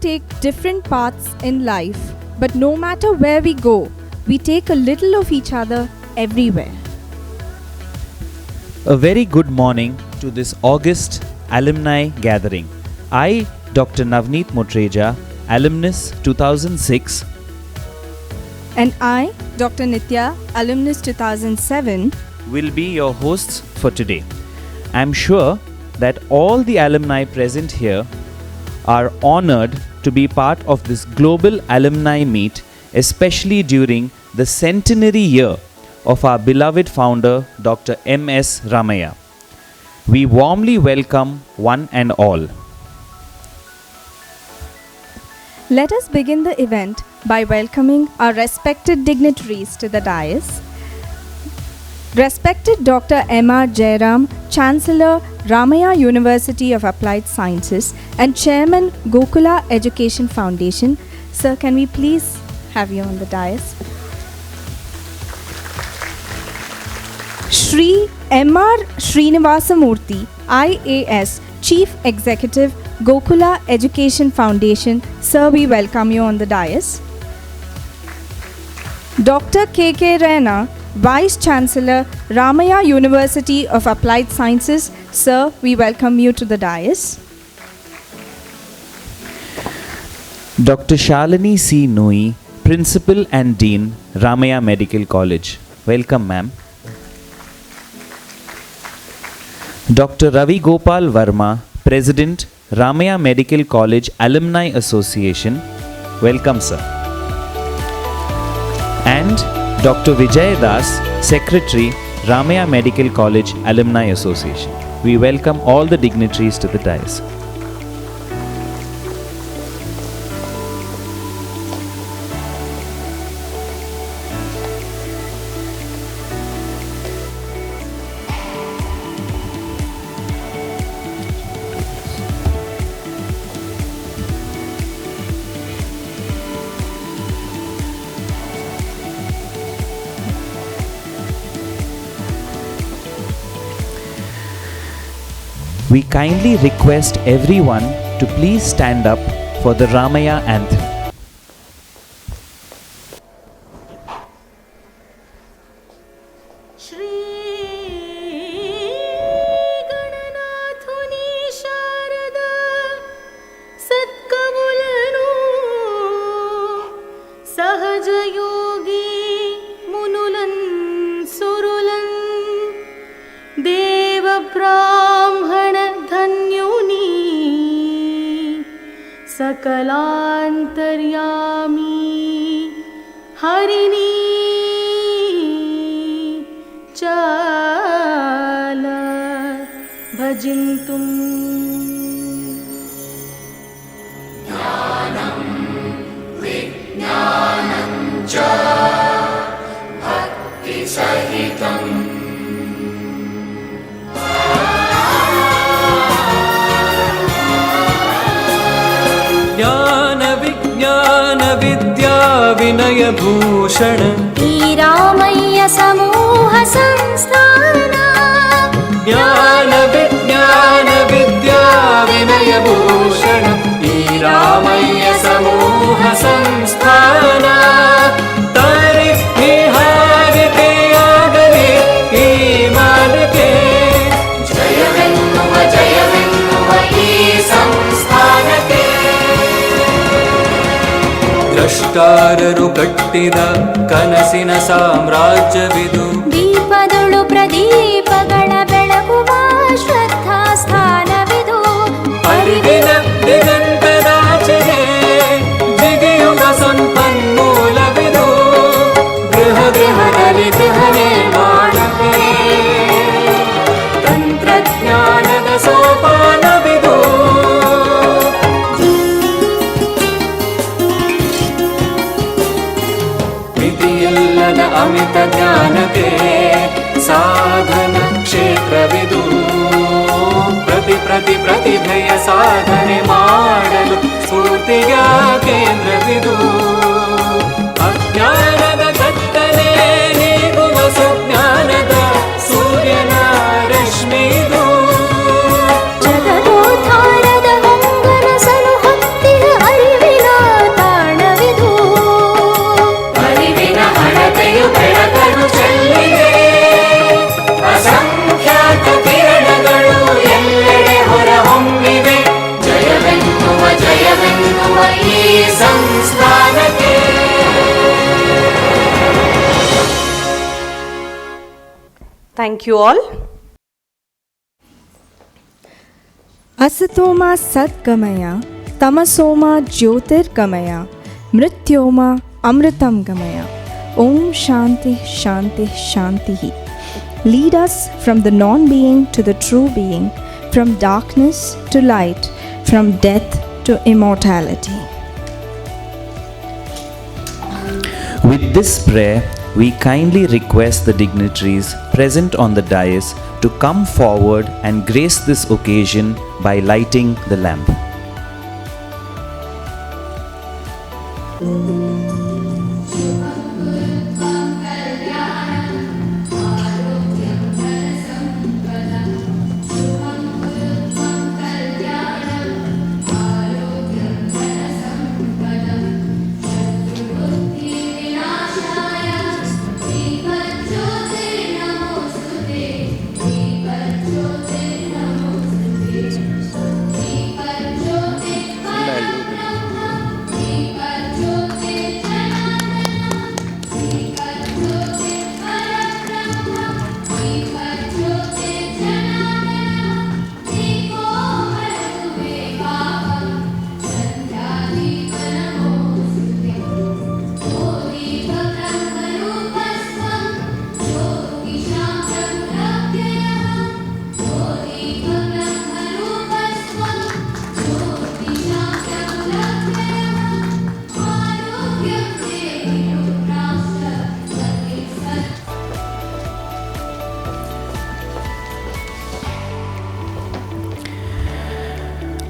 take different paths in life, but no matter where we go, we take a little of each other everywhere. A very good morning to this August alumni gathering. I, Dr. Navneet Motreja, alumnus 2006, And I, Dr. Nitya, alumnus 2007, will be your hosts for today. I'm sure that all the alumni present here are honored to be part of this global alumni meet, especially during the centenary year of our beloved founder, Dr. M.S. Ramaiah. We warmly welcome one and all. Let us begin the event by welcoming our respected dignitaries to the dais. Respected Dr. M.R. Jairam, Chancellor, Ramaiah University of Applied Sciences and Chairman, Gokula Education Foundation. Sir, can we please have you on the dais? Shri M.R. Srinivasamurthy, IAS, Chief Executive, Gokula Education Foundation. Sir, we welcome you on the dais. Dr. K.K. Raina, Vice Chancellor, Ramaiah University of Applied Sciences. Sir, we welcome you to the dais. Dr. Shalini C. Nui, Principal and Dean, Ramaiah Medical College. Welcome, ma'am. Dr. Ravi Gopal Verma, President, Ramaiah Medical College Alumni Association. Welcome, sir. And Dr. Vijay Das, Secretary, Ramaiah Medical College Alumni Association. We welcome all the dignitaries to the dais. We kindly request everyone to please stand up for the Ramaiah anthem. सकलांतर्यामी हरिणी चाल भजिन्तुं ज्ञानं विज्ञानं च भक्तिसहितम् विद्या विनय भूषण रामय्य समूह संस्थान ज्ञान विज्ञान विद्या विनय भूषण रामय्य समूह संस्थान तारे निहार के आगले ईमान के जय वेन्नुव ई संस्थान के ದ್ರಷ್ಟಾರರು ಕಟ್ಟಿದ ಕನಸಿನ ಸಾಮ್ರಾಜ್ಯವಿದು ದೀಪದೊಳು ಪ್ರದೀಪಗಳ ಬೆಳಗುವ ಶ್ರದ್ಧಾ ಸ್ಥಾನವಿದು ಅರಿವಿನ ದಿಗಂತದಾಚೆಗೆ ಜಿಗಿಯುವ ಸಂಪನ್ಮೂಲವಿದು ಗೃಹ ಗೃಹದಲ್ಲಿ ಗೃಹ ನಿರ್ಮಾಣಕ್ಕೆ ತಂತ್ರಜ್ಞಾನದ ಸೋಪಾನವಿದು ಅಮಿತ ಜ್ಞಾನಕ್ಕೆ ಸಾಧನ ಕ್ಷೇತ್ರವಿದು ಪ್ರತಿಭೆಯ ಸಾಧನೆ ಮಾಡಲು ಸ್ಫೂರ್ತಿಯ ಕೇಂದ್ರವಿದು ಅಜ್ಞಾನದ ಕತ್ತಲೆ ನೀಗುವ ಸುಜ್ಞಾನದ ಸೂರ್ಯನ ರಶ್ಮಿದು ಜಗದೋದ್ಧಾರದ ಹೊಂಗನಸಲು ಹತ್ತಿರ ಅರಿವು Thank you all. Asatoma Satgamaya, Tamasoma Jyotirgamaya, Mrityoma Amritam Gamaya. Om Shanti Shanti Shanti. Lead us from the non-being to the true being, from darkness to light, from death to immortality. With this prayer, we kindly request the dignitaries present on the dais to come forward and grace this occasion by lighting the lamp.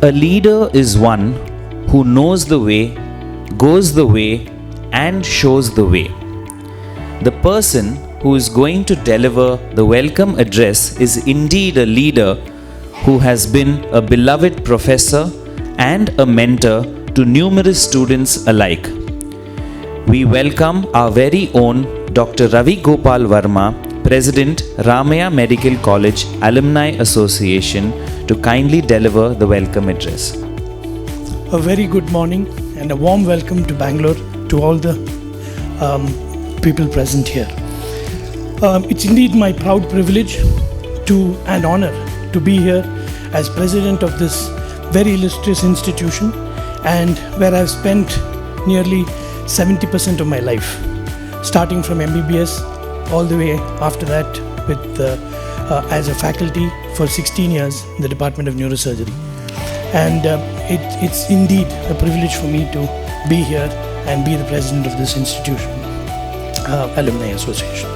A leader is one who knows the way, goes the way, and shows the way. The person who is going to deliver the welcome address is indeed a leader who has been a beloved professor and a mentor to numerous students alike. We welcome our very own Dr. Ravi Gopal Verma, President, Ramaya Medical College Alumni Association, to kindly deliver the welcome address. A very good morning and a warm welcome to Bangalore to all the people present here. It's indeed my proud privilege and honor to be here as president of this very illustrious institution, and where I've spent nearly 70% of my life, starting from MBBS all the way after that with as a faculty for 16 years in the Department of Neurosurgery. And it's indeed a privilege for me to be here and be the president of this institution, Alumni Association.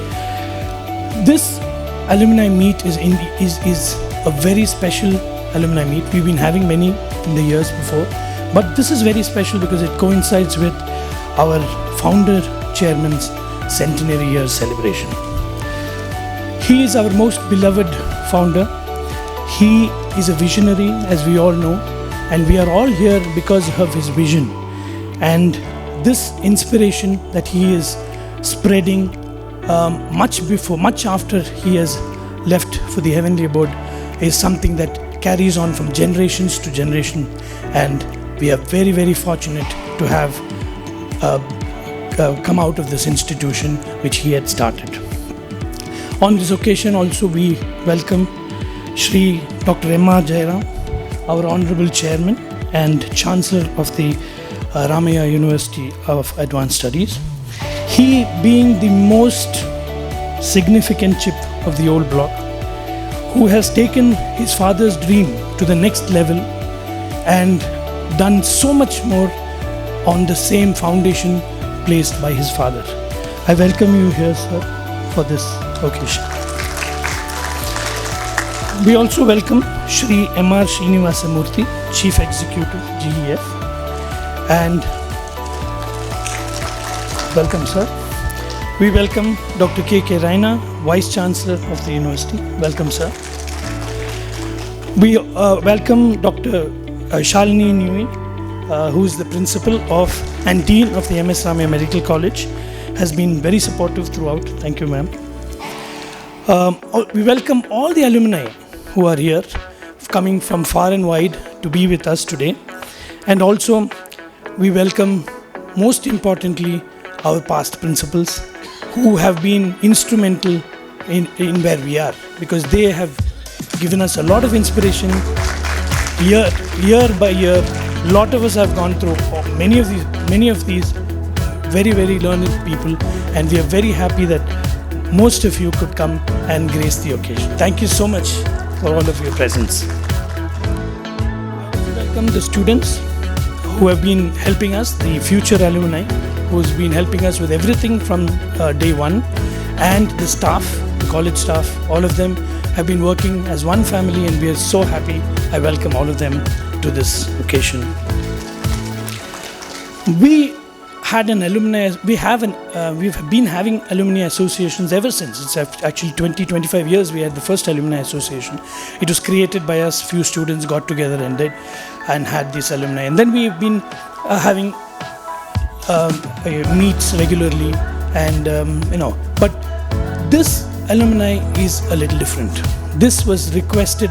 This alumni meet is a very special alumni meet. We've been having many in the years before, but this is very special because it coincides with our founder chairman's centenary year celebration. He is our most beloved founder. He is a visionary, as we all know, and we are all here because of his vision. And this inspiration that he is spreading much after he has left for the heavenly abode is something that carries on from generations to generation, and we are very, very fortunate to have come out of this institution which he had started. On this occasion also we welcome Shri Dr. M.R. Jairam, our Honorable Chairman and Chancellor of the Ramaya University of Advanced Studies. He, being the most significant chip of the old block, who has taken his father's dream to the next level and done so much more on the same foundation placed by his father. I welcome you here, sir, for this occasion. We also welcome Shri M.R. Srinivasamurthy, Chief Executive, GEF, and welcome, sir. We welcome Dr. K.K. Raina, Vice Chancellor of the University. Welcome, sir. We welcome Dr. Shalini Nui, who is the Principal of and Dean of the MS Ramaya Medical College, has been very supportive throughout. Thank you, ma'am. We welcome all the alumni who are here, coming from far and wide to be with us today. And also, we welcome, most importantly, our past principals who have been instrumental in where we are, because they have given us a lot of inspiration year by year. A lot of us have gone through many of these very, very learned people, and we are very happy that most of you could come and grace the occasion. Thank you so much for all of your presence. Welcome the students who have been helping us, the future alumni who's been helping us with everything from day one, and the staff, the college staff, all of them have been working as one family, and we are so happy. I welcome all of them to this occasion. We had an alumni, we've been having alumni associations ever since. It's actually 25 years we had the first alumni association. It was created by us, few students got together and had this alumni. And then we've been having meets regularly, and but this alumni is a little different. This was requested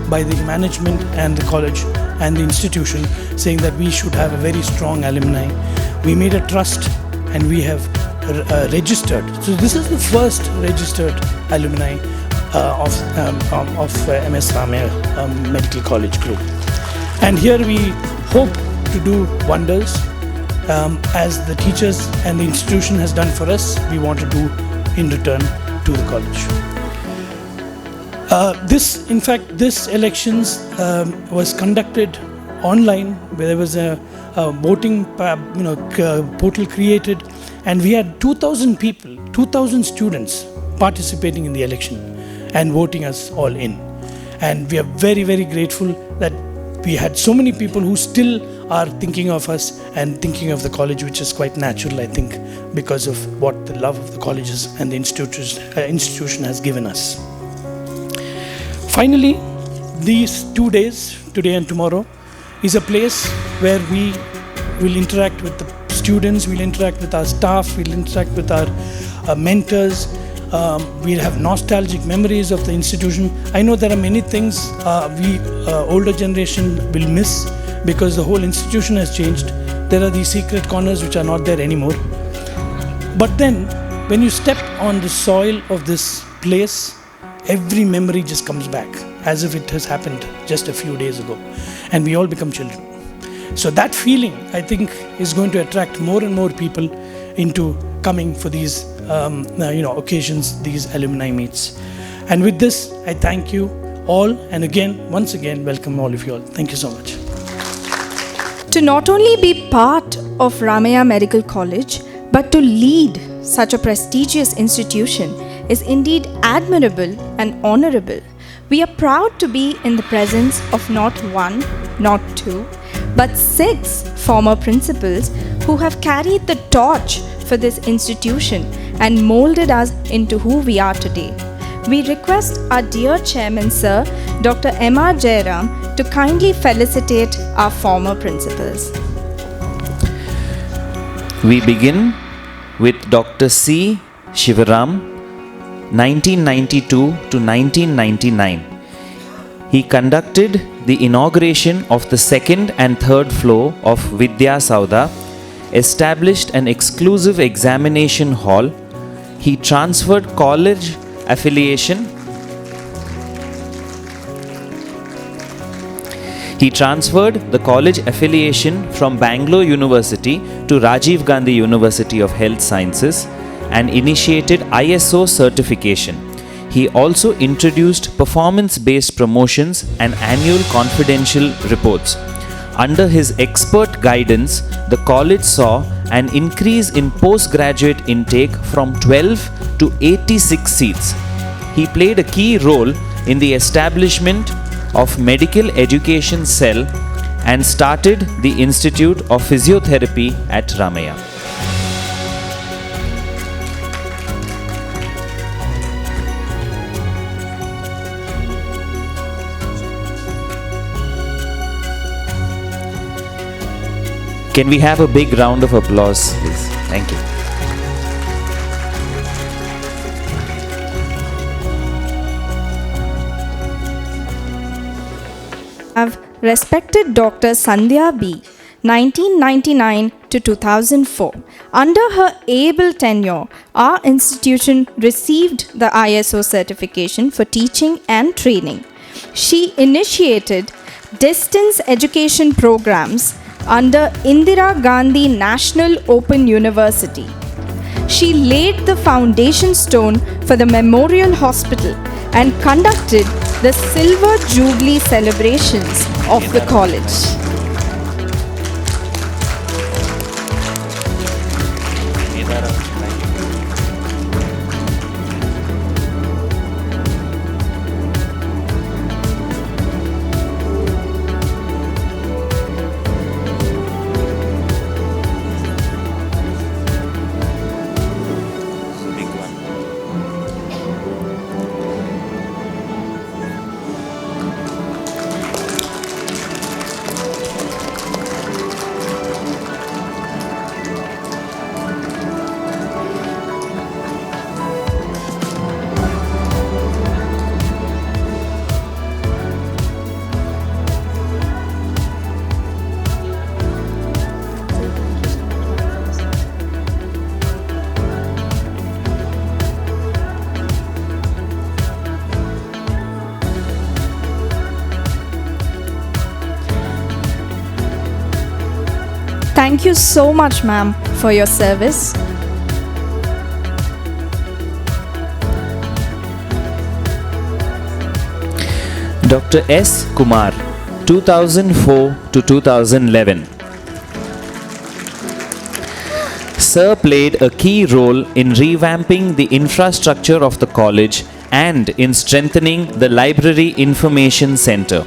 by the management and the college and the institution, saying that we should have a very strong alumni. We made a trust and we have registered. So this is the first registered alumni of MS Ramaya Medical College Group. And here we hope to do wonders. As the teachers and the institution has done for us, we want to do in return to the college. This elections was conducted online, where there was a voting portal created, and we had 2,000 people, 2,000 students participating in the election and voting us all in. And we are very, very grateful that we had so many people who still are thinking of us and thinking of the college, which is quite natural, I think, because of what the love of the colleges and the institution has given us. Finally, these 2 days, today and tomorrow, is a place where we will interact with the students, we'll interact with our staff, we'll interact with our mentors. We'll have nostalgic memories of the institution. I know there are many things we older generation will miss, because the whole institution has changed. There are these secret corners which are not there anymore. But then, when you step on the soil of this place, every memory just comes back, as if it has happened just a few days ago, and we all become children. So that feeling, I think, is going to attract more and more people into coming for these occasions, these alumni meets. And with this, I thank you all, and once again, welcome all of you all. Thank you so much. To not only be part of Ramaya Medical College, but to lead such a prestigious institution is indeed admirable and honorable. We are proud to be in the presence of not one, not two, but 6 former principals who have carried the torch for this institution and molded us into who we are today. We request our dear Chairman Sir, Dr. M.R. Jairam, to kindly felicitate our former principals. We begin with Dr. C. Shivaram, 1992 to 1999. He conducted the inauguration of the 2nd and 3rd floor of Vidya Sauda, established an exclusive examination hall. He transferred college affiliation. He transferred the college affiliation from Bangalore University to Rajiv Gandhi University of Health Sciences and initiated ISO certification. He also introduced performance-based promotions and annual confidential reports. Under his expert guidance, the college saw an increase in postgraduate intake from 12 to 86 seats. He played a key role in the establishment of Medical Education Cell and started the Institute of Physiotherapy at Ramaya. Can we have a big round of applause, please? Thank you. Have respected Dr. Sandhya B., 1999 to 2004. Under her able tenure, our institution received the ISO certification for teaching and training. She initiated distance education programs under Indira Gandhi National Open University. She laid the foundation stone for the Memorial Hospital and conducted the Silver Jubilee celebrations of the college. Thank you so much, ma'am, for your service. Dr. S. Kumar, 2004 to 2011. Sir played a key role in revamping the infrastructure of the college and in strengthening the Library Information Center.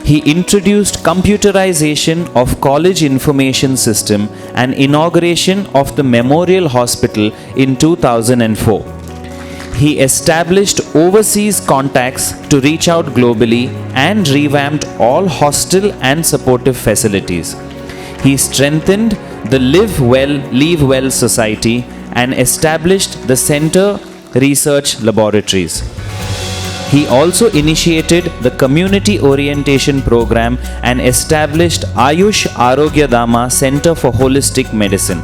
He introduced computerization of college information system and inauguration of the Memorial Hospital in 2004. He established overseas contacts to reach out globally and revamped all hostel and supportive facilities. He strengthened the Live Well, Leave Well Society and established the Center Research Laboratories. He also initiated the Community Orientation Program and established Ayush Arogya Dama Center for Holistic Medicine.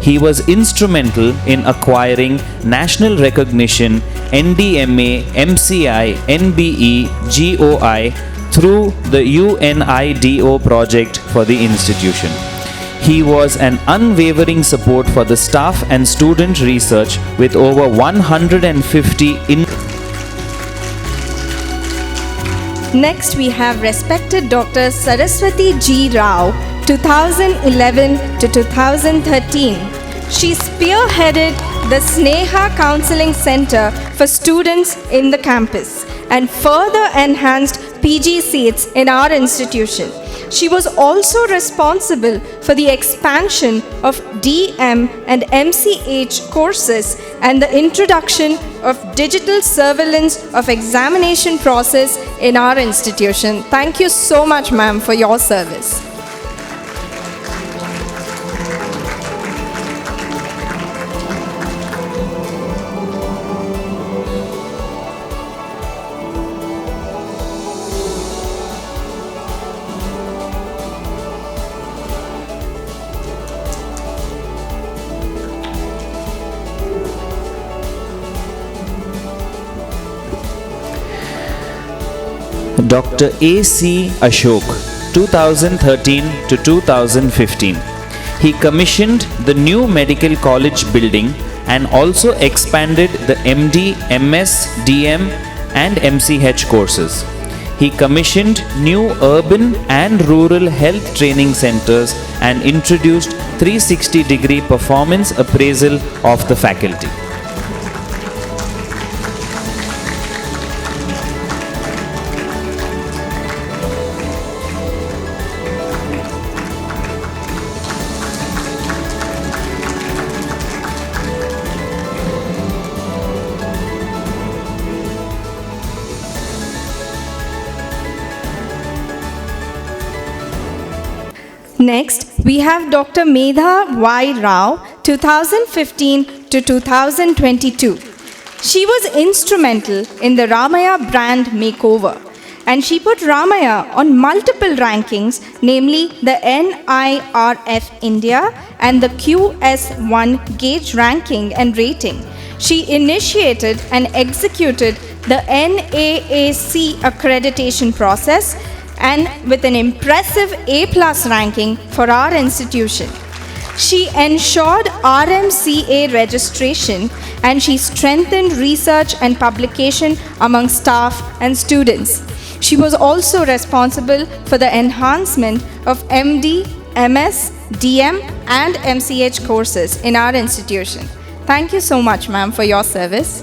He was instrumental in acquiring national recognition NDMA, MCI, NBE, GOI through the UNIDO project for the institution. He was an unwavering support for the staff and student research with over 150 Next, we have respected Dr. Saraswati G. Rao, 2011 to 2013. She spearheaded the Sneha Counseling Center for students in the campus and further enhanced PG seats in our institution. She was also responsible for the expansion of DM and MCH courses and the introduction of digital surveillance of examination process in our institution. Thank you so much, ma'am, for your service. Dr. A.C. Ashok, 2013 to 2015. He commissioned the new medical college building and also expanded the MD, MS, DM and MCH courses. He commissioned new urban and rural health training centers and introduced 360-degree performance appraisal of the faculty. Next, we have Dr. Medha Y. Rao, 2015 to 2022. She was instrumental in the Ramaya brand makeover. and she put Ramaya on multiple rankings, namely the NIRF India and the QS1 Gauge ranking and rating. She initiated and executed the NAAC accreditation process and with an impressive A+ ranking for our institution. She ensured RMCA registration and she strengthened research and publication among staff and students. She was also responsible for the enhancement of MD, MS, DM and MCH courses in our institution. Thank you so much, ma'am, for your service.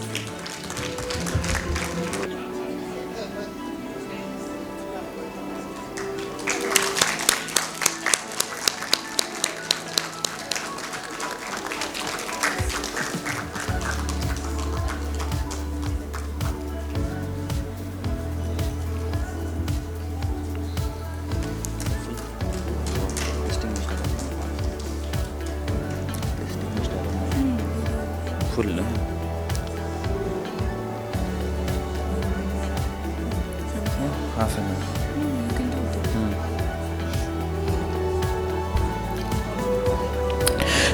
Full, no? Half an hour.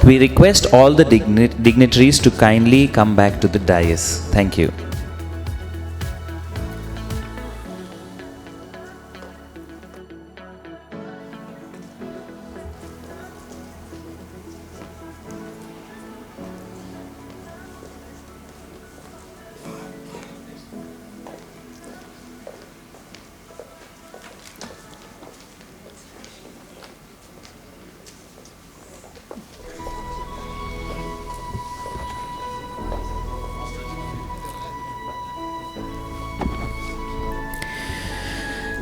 We request all the dignitaries to kindly come back to the dais. Thank you.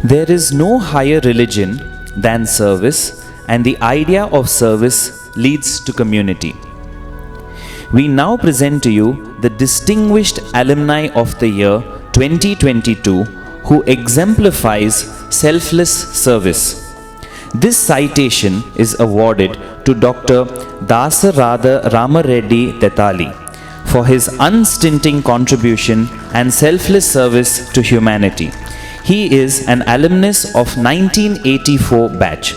There is no higher religion than service, and the idea of service leads to community. We now present to you the distinguished alumni of the year 2022 who exemplifies selfless service. This citation is awarded to Dr. Dasarada Ramareddy Tetali for his unstinting contribution and selfless service to humanity. He is an alumnus of 1984 batch.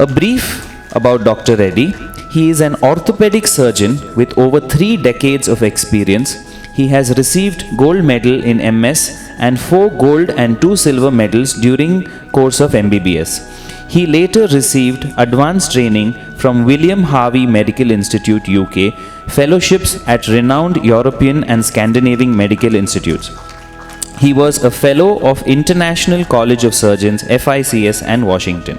A brief about Dr. Reddy. He is an orthopedic surgeon with over 3 decades of experience. He has received gold medal in MS and 4 gold and 2 silver medals during course of MBBS. He later received advanced training from William Harvey Medical Institute UK, fellowships at renowned European and Scandinavian medical institutes. He was a fellow of International College of Surgeons, FICS, and Washington.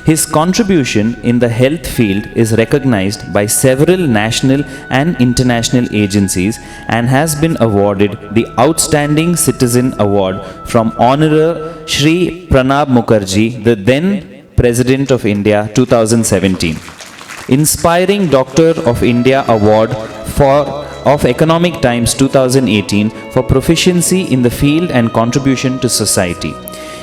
His contribution in the health field is recognized by several national and international agencies and has been awarded the Outstanding Citizen Award from Honorable Shri Pranab Mukherjee, the then President of India, 2017. Inspiring Doctor of India Award of Economic Times 2018 for proficiency in the field and contribution to society.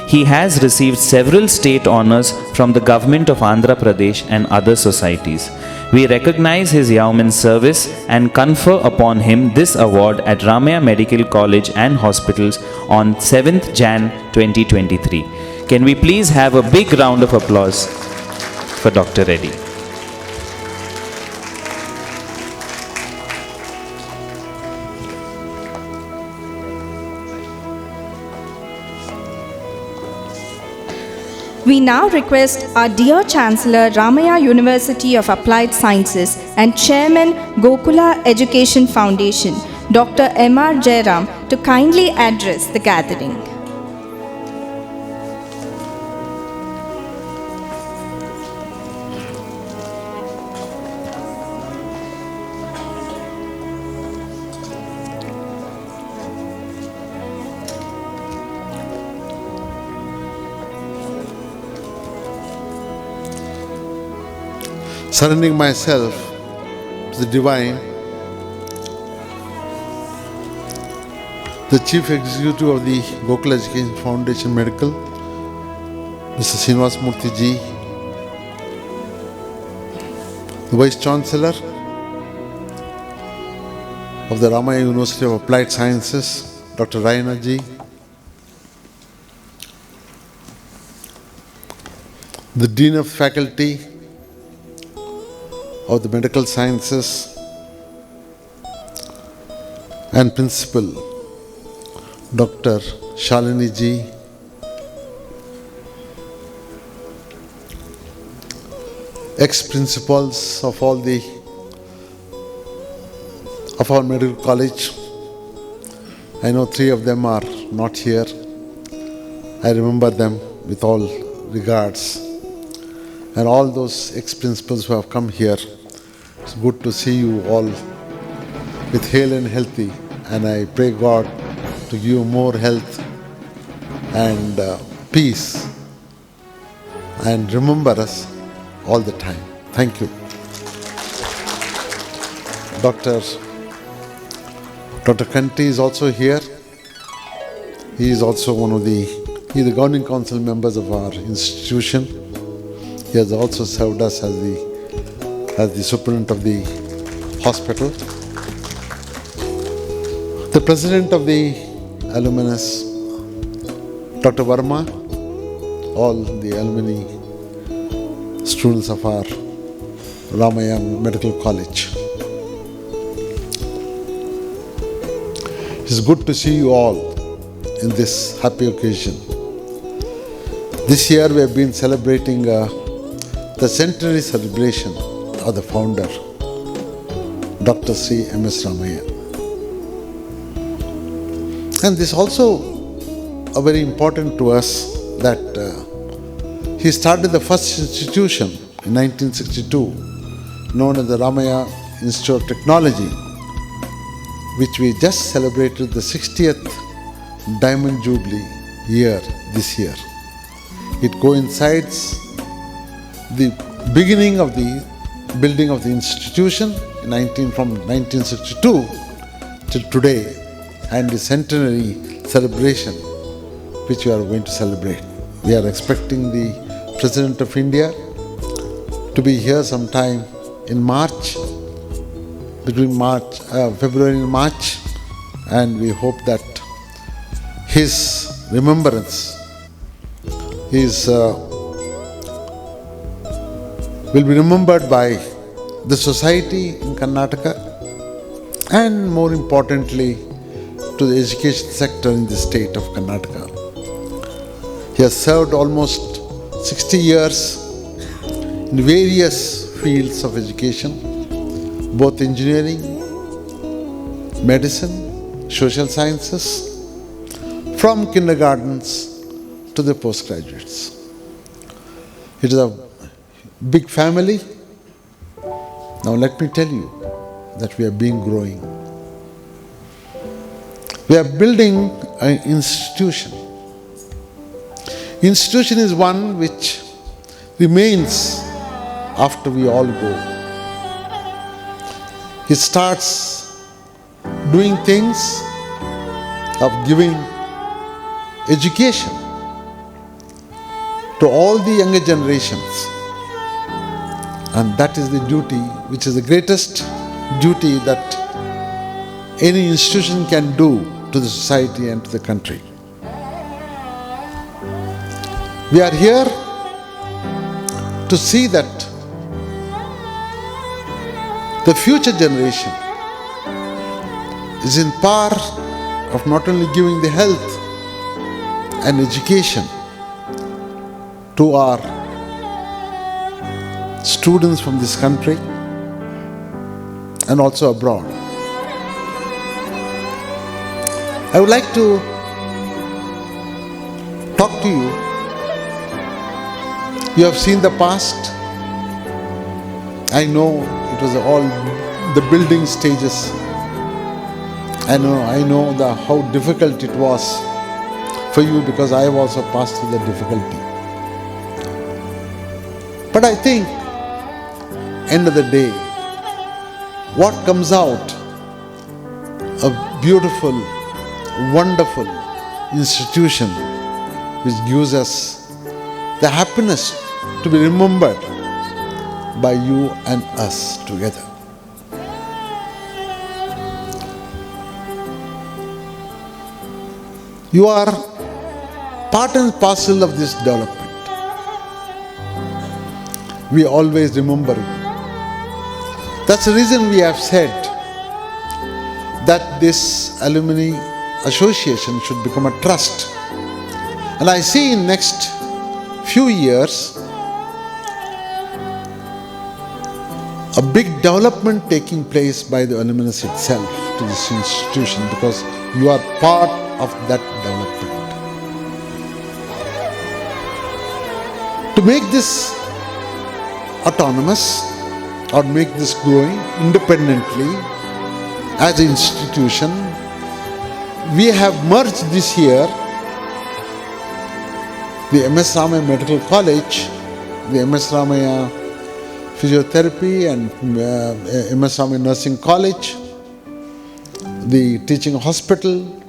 He has received several state honors from the government of Andhra Pradesh and other societies. We recognize his yeoman's service and confer upon him this award at Ramaya Medical College and Hospitals on 7th Jan 2023. Can we please have a big round of applause for Dr. Reddy? We now request our dear Chancellor, Ramaya University of Applied Sciences and Chairman, Gokula Education Foundation, Dr. M.R. Jairam, to kindly address the gathering. Surrendering myself to the Divine, the Chief Executive of the Gokula Education Foundation Medical, Mr. Srinivas Murthy ji, the Vice Chancellor of the Ramaya University of Applied Sciences, Dr. Raina ji, the Dean of Faculty of the Medical Sciences and Principal, Dr. Shalini ji, ex-principals of our medical college. I know 3 of them are not here. I remember them with all regards. And all those ex-principals who have come here, it's good to see you all with hale and healthy. And I pray God to give you more health and peace. And remember us all the time. Thank you. Dr. Kanti is also here. He is also he is the governing council members of our institution. He has also served us as the superintendent of the hospital. The president of the alumnus, Dr. Verma, all the alumni students of our Ramaya Medical College. It's good to see you all in this happy occasion. This year we have been celebrating the centenary celebration of the founder, Dr. C. M.S. Ramaya. And this also very important to us that he started the first institution in 1962, known as the Ramaya Institute of Technology, which we just celebrated the 60th Diamond Jubilee year this year. It coincides the beginning of the building of the institution from 1962 till today, and the centenary celebration which we are going to celebrate. We are expecting the President of India to be here sometime in March, between February and March, and we hope that his remembrance will be remembered by the society in Karnataka, and more importantly to the education sector in the state of Karnataka. He has served almost 60 years in various fields of education, both engineering, medicine, social sciences, from kindergartens to the postgraduates. It is a big family. Now let me tell you that we are growing. We are building an institution. Institution is one which remains after we all go. It starts doing things of giving education to all the younger generations. And that is the duty, which is the greatest duty that any institution can do to the society and to the country. We are here to see that the future generation is in power of not only giving the health and education to our students from this country and also abroad. I would like to talk to you. You have seen the past. I know it was all the building stages. I know how difficult it was for you, because I have also passed through the difficulty. But I think, end of the day, what comes out, a beautiful, wonderful institution which gives us the happiness to be remembered by you and us together. You are part and parcel of this development. we always remember you. That's the reason we have said that this alumni association should become a trust. And I see in next few years a big development taking place by the alumnus itself to this institution, because you are part of that development. To make this autonomous or make this growing independently as an institution, we have merged this year the MS Ramaya Medical College, the MS Ramaya Physiotherapy and MS Ramaya Nursing College, the teaching hospital.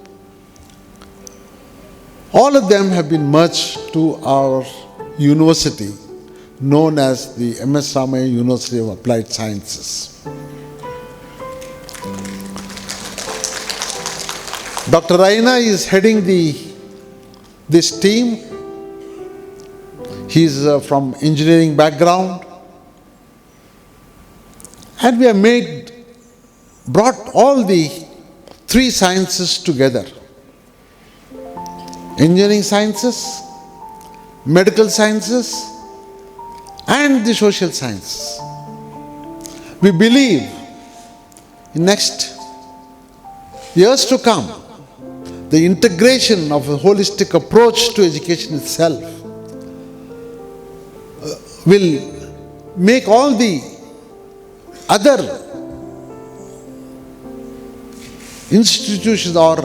All of them have been merged to our university known as the MS Ramaya University of Applied Sciences. Dr. Raina is heading this team. He is from engineering background, and we have brought all the three sciences together: engineering sciences, medical sciences, and the social sciences. We believe in next years to come, the integration of a holistic approach to education itself will make all the other institutions or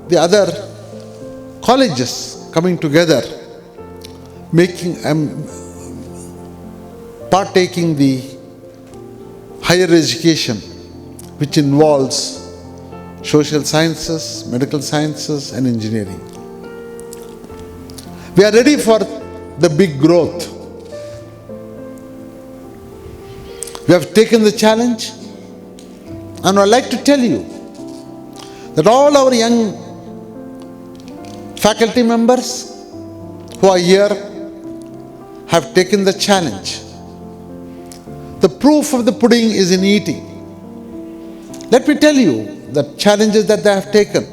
the other colleges coming together, making partaking the higher education, which involves social sciences, medical sciences, and engineering. We are ready for the big growth. We have taken the challenge, and I'd like to tell you that all our young faculty members who are here have taken the challenge. The proof of the pudding is in eating. Let me tell you the challenges that they have taken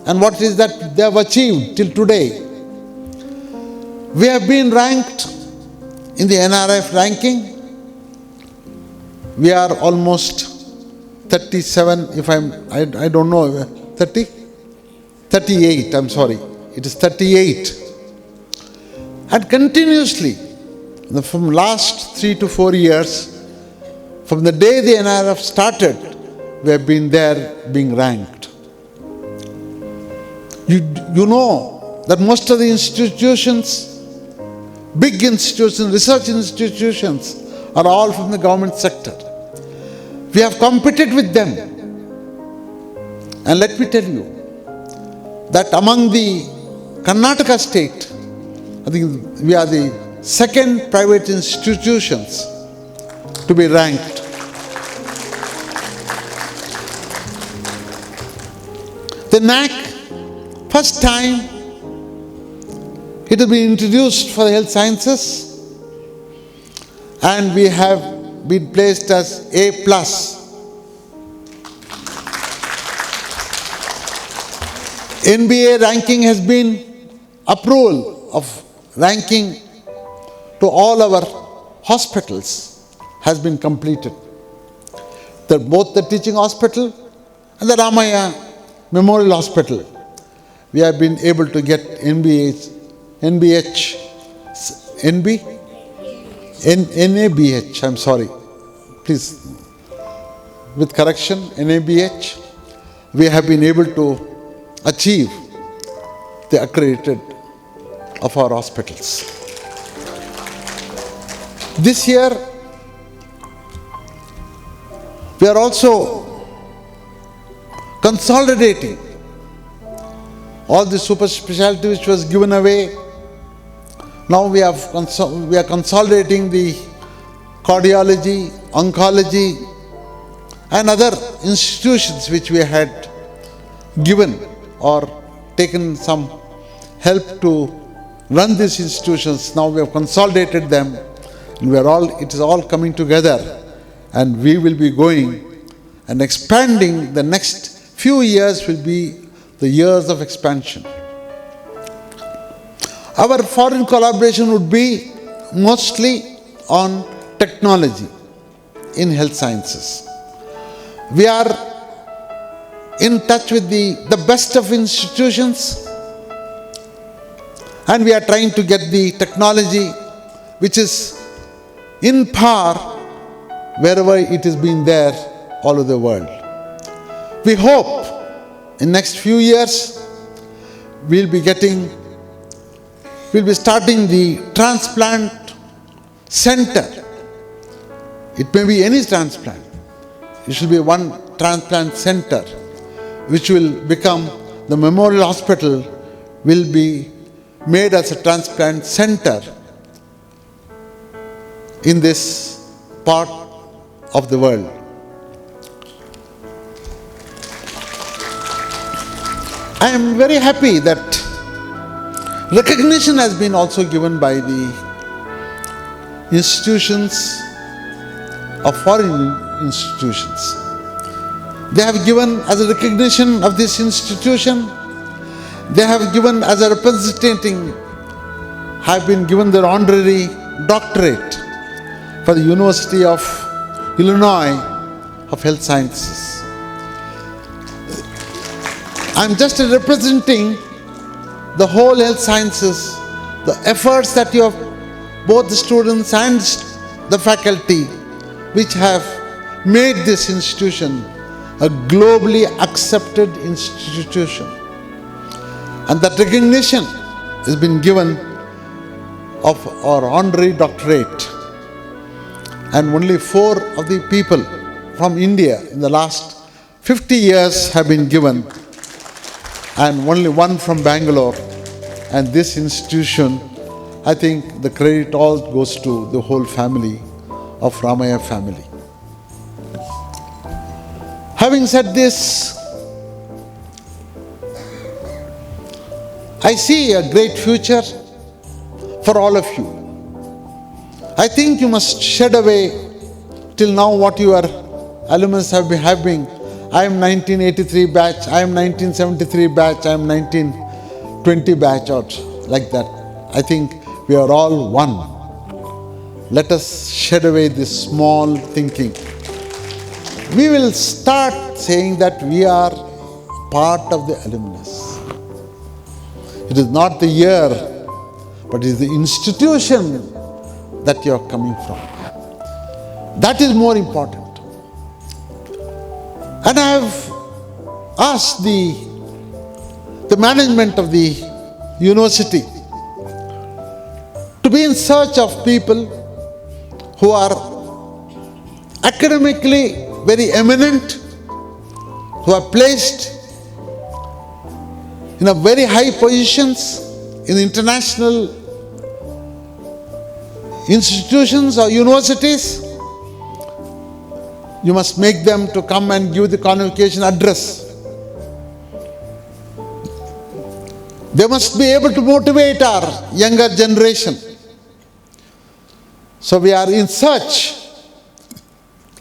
and what it is that they have achieved till today. We have been ranked in the NRF ranking. We are almost 37, I don't know, 30? 38, I'm sorry. It is 38. And continuously, from last 3 to 4 years, from the day the NRF started, we have been there being ranked. You know that most of the institutions, big institutions, research institutions, are all from the government sector. We have competed with them. And let me tell you that among the Karnataka state, I think we are the second private institutions to be ranked. The NAC, first time it has been introduced for the health sciences, and we have been placed as A+. NBA ranking has been approval of ranking to all our hospitals has been completed. Both the teaching hospital and the Ramaya Memorial Hospital, we have been able to get NABH, I'm sorry, please, with correction, NABH, we have been able to achieve the accredited of our hospitals. This year, we are also consolidating all the super specialty which was given away. Now we are consolidating the cardiology, oncology, and other institutions which we had given or taken some help to run these institutions. Now we have consolidated them, It is all coming together, and we will be going and expanding. The next few years will be the years of expansion. Our foreign collaboration would be mostly on technology in health sciences. We are in touch with the best of institutions, and we are trying to get the technology which is in par wherever it has been there all over the world. We hope in next few years we'll be starting the transplant center. It may be any transplant. It should be one transplant center which will become the Memorial Hospital, will be made as a transplant center in this part of the world. I am very happy that recognition has been also given by the institutions of foreign institutions. They have given as a recognition of this institution, they have given as a representing, have been given their honorary doctorate for the University of Illinois of Health Sciences. I am just representing the whole health sciences, the efforts that you have, both the students and the faculty, which have made this institution a globally accepted institution. And that recognition has been given of our honorary doctorate. And only 4 of the people from India in the last 50 years have been given, and only 1 from Bangalore. And this institution, I think the credit all goes to the whole family of Ramaya family. Having said this, I see a great future for all of you. I think you must shed away till now what your alumni have been having. I am 1983 batch, I am 1973 batch, I am 1920 batch, or like that. I think we are all one. Let us shed away this small thinking. We will start saying that we are part of the alumnus. It is not the year, but it is the institution that you are coming from. That is more important. And I have asked the management of the university to be in search of people who are academically very eminent, who are placed in a very high positions in international institutions or universities. You must make them to come and give the convocation address. They must be able to motivate our younger generation. So we are in search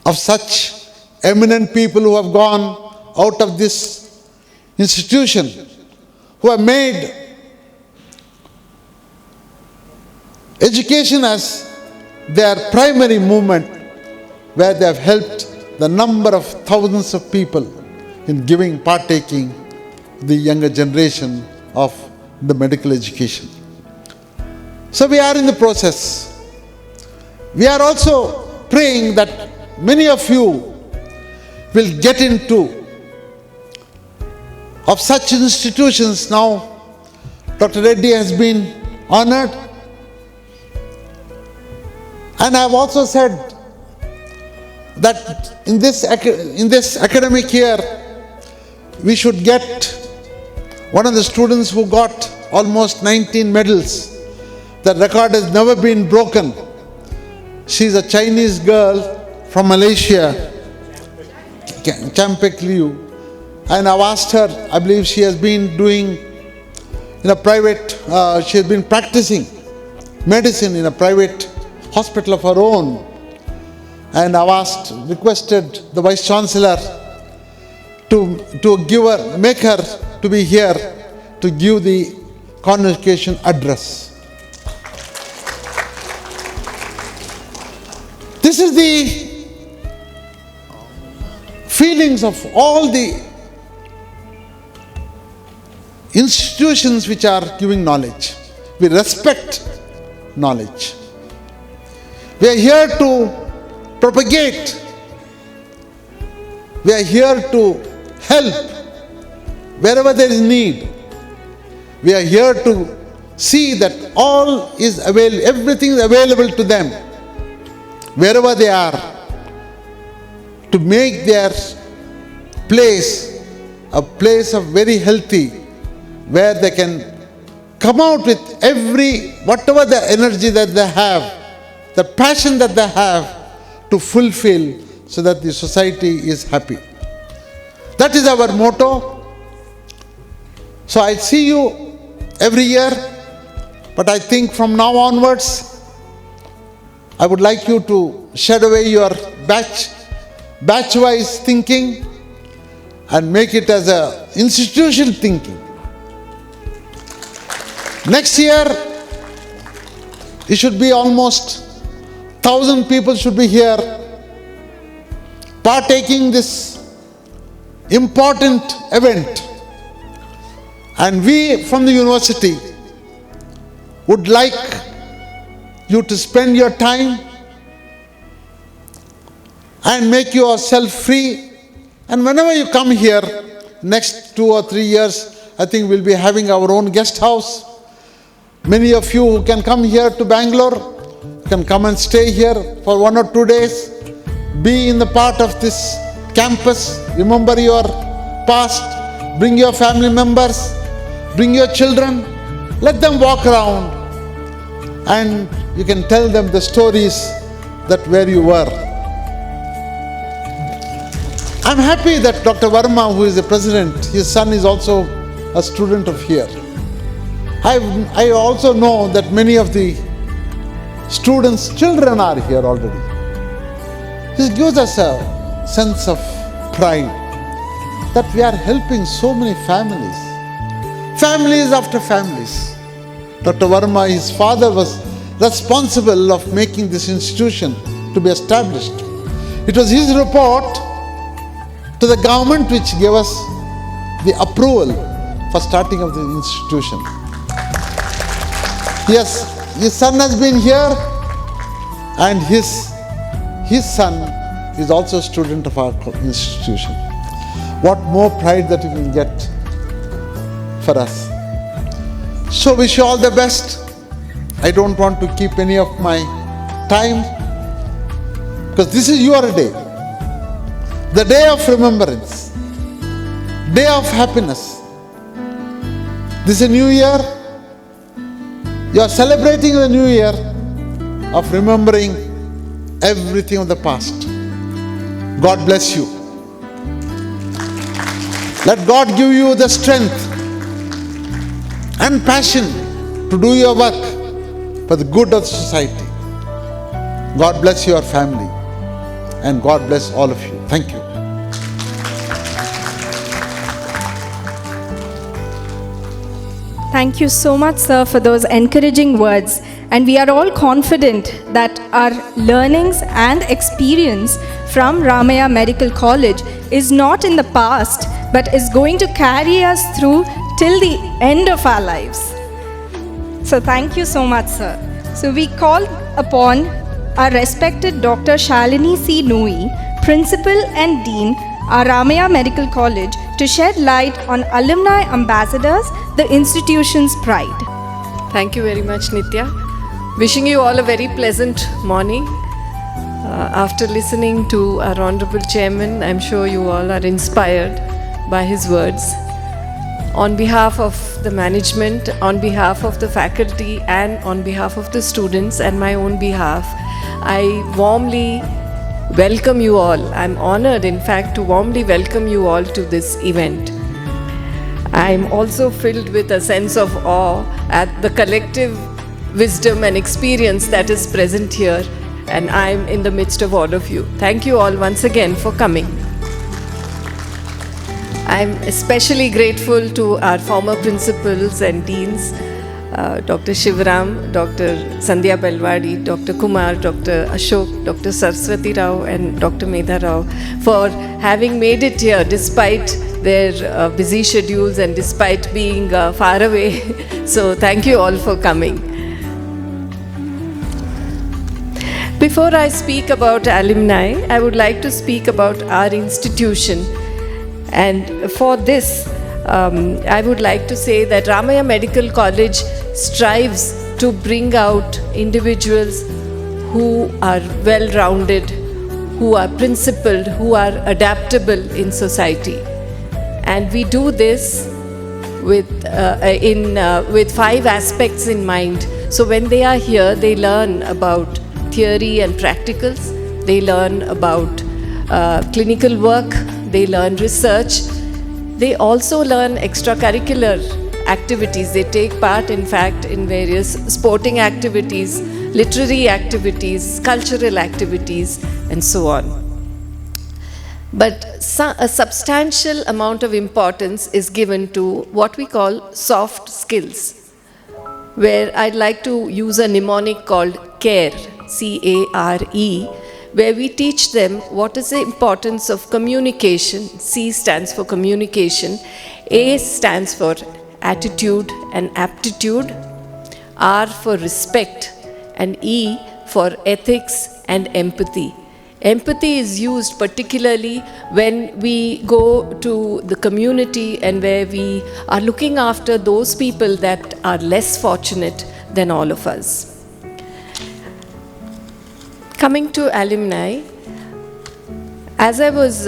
of such eminent people who have gone out of this institution, who have made education as their primary movement, where they have helped the number of thousands of people in partaking the younger generation of the medical education. So we are in the process. We are also praying that many of you will get into of such institutions. Now Dr. Reddy has been honored, and I have also said that in this academic year we should get one of the students who got almost 19 medals. The record has never been broken. She is a Chinese girl from Malaysia, Champek Liu, and I've asked her, I believe she has been doing in a private, she has been practicing medicine in a private hospital of our own. And I've requested the Vice Chancellor to make her to be here to give the convocation address. This is the feelings of all the institutions which are giving knowledge. We respect knowledge. We are here to propagate. We are here to help wherever there is need. We are here to see that everything is available to them wherever they are, to make their place a place of very healthy, where they can come out with whatever the energy that they have, the passion that they have to fulfill, so that the society is happy. That is our motto. So I see you every year, but I think from now onwards, I would like you to shed away your batch-wise thinking and make it as an institutional thinking. Next year, it should be almost 1,000 people should be here partaking this important event. And we from the university would like you to spend your time and make yourself free. And whenever you come here, next 2 or 3 years, I think we'll be having our own guest house. Many of you who can come here to Bangalore can come and stay here for 1 or 2 days. Be in the part of this campus. Remember your past. Bring your family members. Bring your children. Let them walk around. And you can tell them the stories that where you were. I'm happy that Dr. Verma, who is the president, his son is also a student of here. I also know that many of the students' children are here already. This gives us a sense of pride that we are helping so many families. Families after families. Dr. Verma, his father was responsible of making this institution to be established. It was his report to the government which gave us the approval for starting of the institution. Yes, his son has been here, and his son is also a student of our institution. What more pride that you can get for us. So wish you all the best. I don't want to keep any of my time, because this is your day. The day of remembrance. Day of happiness. This is a new year. You are celebrating the new year of remembering everything of the past. God bless you. Let God give you the strength and passion to do your work for the good of society. God bless your family, and God bless all of you. Thank you. Thank you so much, sir, for those encouraging words. And we are all confident that our learnings and experience from Ramaya Medical College is not in the past, but is going to carry us through till the end of our lives. So thank you so much, sir. So we call upon our respected Dr. Shalini C. Nui, Principal and Dean, our Ramaya Medical College, to shed light on alumni ambassadors, the institution's pride. Thank you very much, Nitya. Wishing you all a very pleasant morning. After listening to our Honorable Chairman, I'm sure you all are inspired by his words. On behalf of the management, on behalf of the faculty, and on behalf of the students and my own behalf, I warmly welcome you all. I'm honored, in fact, to warmly welcome you all to this event. I'm also filled with a sense of awe at the collective wisdom and experience that is present here, and I'm in the midst of all of you. Thank you all once again for coming. I'm especially grateful to our former principals and deans, Dr. Shivram, Dr. Sandhya Belwadi, Dr. Kumar, Dr. Ashok, Dr. Saraswati Rao and Dr. Medha Rao for having made it here despite their busy schedules and despite being far away. So thank you all for coming. Before I speak about alumni, I would like to speak about our institution. And for this, I would like to say that Ramaya Medical College strives to bring out individuals who are well-rounded, who are principled, who are adaptable in society. And we do this with 5 aspects in mind. So when they are here, they learn about theory and practicals, they learn about clinical work, they learn research, they also learn extracurricular activities. They take part, in fact, in various sporting activities, literary activities, cultural activities, and so on. But a substantial amount of importance is given to what we call soft skills, where I'd like to use a mnemonic called CARE, C-A-R-E, where we teach them what is the importance of communication. C stands for communication, A stands for attitude and aptitude, R for respect, and E for ethics and empathy. Empathy is used particularly when we go to the community and where we are looking after those people that are less fortunate than all of us. Coming to alumni, as I was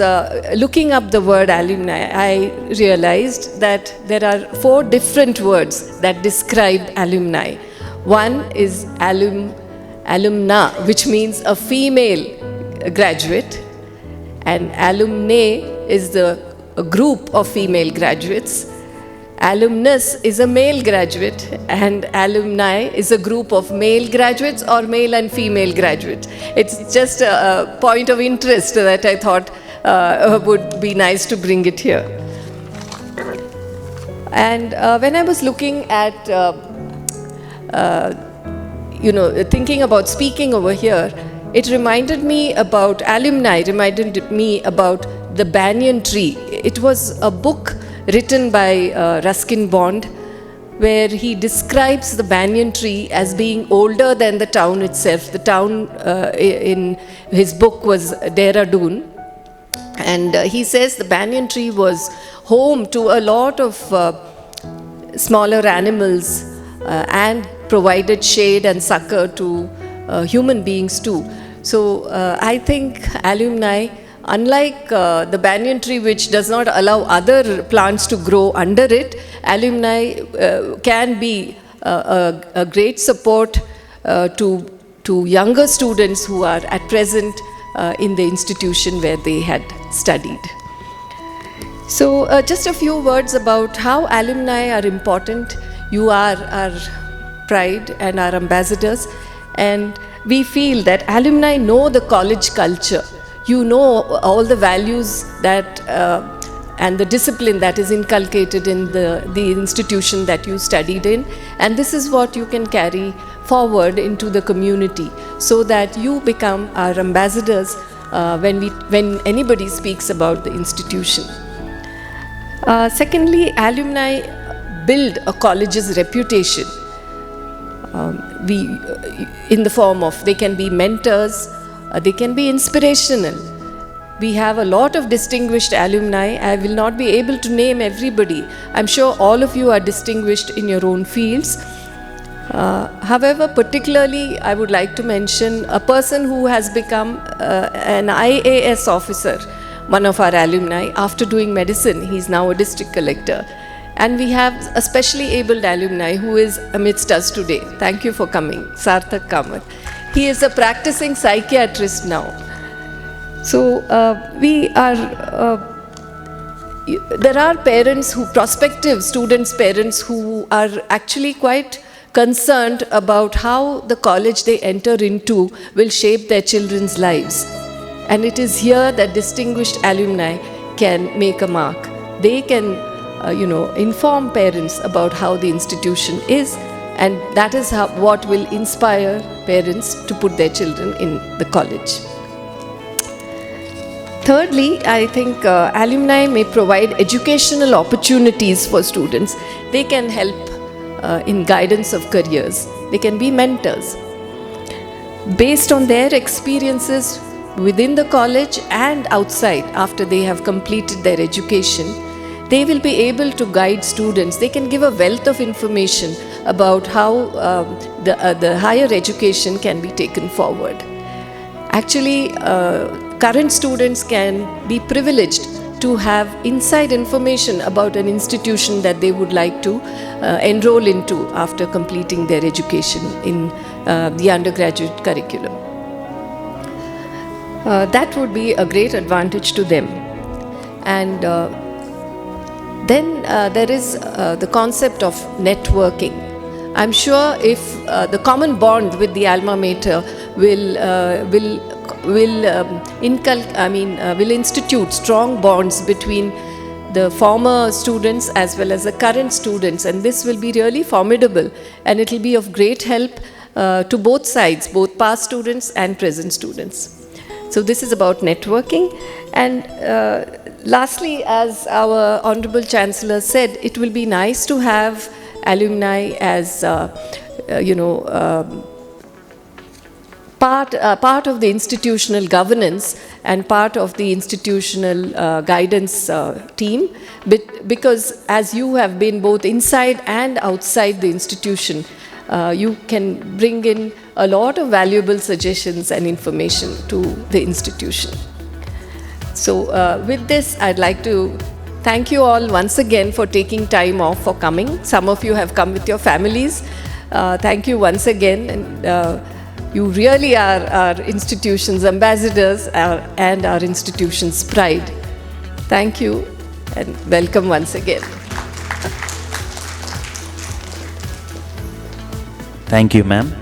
looking up the word alumni, I realized that there are 4 different words that describe alumni. One is alumna, which means a female graduate, and alumnae is a group of female graduates. Alumnus is a male graduate, and alumni is a group of male graduates or male and female graduates. It's just a point of interest that I thought would be nice to bring it here. And when I was looking at, thinking about speaking over here, it reminded me about, alumni reminded me about the banyan tree. It was a book written by Ruskin Bond, where he describes the banyan tree as being older than the town itself. The town in his book was Dehradun. And he says the banyan tree was home to a lot of smaller animals and provided shade and succor to human beings too. So I think alumni, unlike the banyan tree, which does not allow other plants to grow under it, alumni can be a great support to younger students who are at present in the institution where they had studied. So just a few words about how alumni are important. You are our pride and our ambassadors, and we feel that alumni know the college culture. You know all the values that and the discipline that is inculcated in the institution that you studied in, and this is what you can carry forward into the community so that you become our ambassadors when anybody speaks about the institution. Secondly, alumni build a college's reputation. In the form of, they can be mentors, they can be inspirational. We have a lot of distinguished alumni. I will not be able to name everybody. I'm sure all of you are distinguished in your own fields. However, particularly I would like to mention a person who has become an IAS officer, one of our alumni. After doing medicine, he's now a district collector. And we have a specially abled alumni who is amidst us today. Thank you for coming, Sarthak Kamath. He is a practicing psychiatrist now. So there are parents who, prospective students' parents, who are actually quite concerned about how the college they enter into will shape their children's lives. And it is here that distinguished alumni can make a mark. They can, inform parents about how the institution is, and that is what will inspire parents to put their children in the college. Thirdly, I think alumni may provide educational opportunities for students. They can help in guidance of careers. They can be mentors. Based on their experiences within the college and outside after they have completed their education, they will be able to guide students. They can give a wealth of information about how the higher education can be taken forward. Actually, current students can be privileged to have inside information about an institution that they would like to enroll into after completing their education in the undergraduate curriculum. That would be a great advantage to them. And then there is the concept of networking. I'm sure if the common bond with the alma mater will institute strong bonds between the former students as well as the current students, and this will be really formidable, and it will be of great help to both sides, both past students and present students. So this is about networking. And lastly, as our Honorable Chancellor said, it will be nice to have alumni as part of the institutional governance and part of the institutional guidance team, because as you have been both inside and outside the institution, you can bring in a lot of valuable suggestions and information to the institution. So with this, I'd like to thank you all once again for taking time off for coming. Some of you have come with your families. Thank you once again. And you really are our institution's ambassadors and our institution's pride. Thank you and welcome once again. Thank you, ma'am.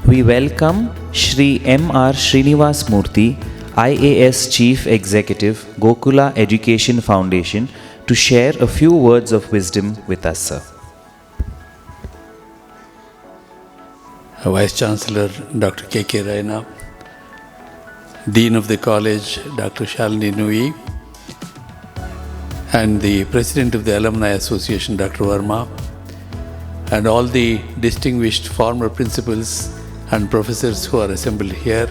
We welcome Shri M.R. Srinivas Murthy, IAS Chief Executive, Gokula Education Foundation, to share a few words of wisdom with us, sir. Vice Chancellor Dr. K.K. Raina, Dean of the College Dr. Shalini Nui, and the President of the Alumni Association Dr. Verma, and all the distinguished former principals and professors who are assembled here.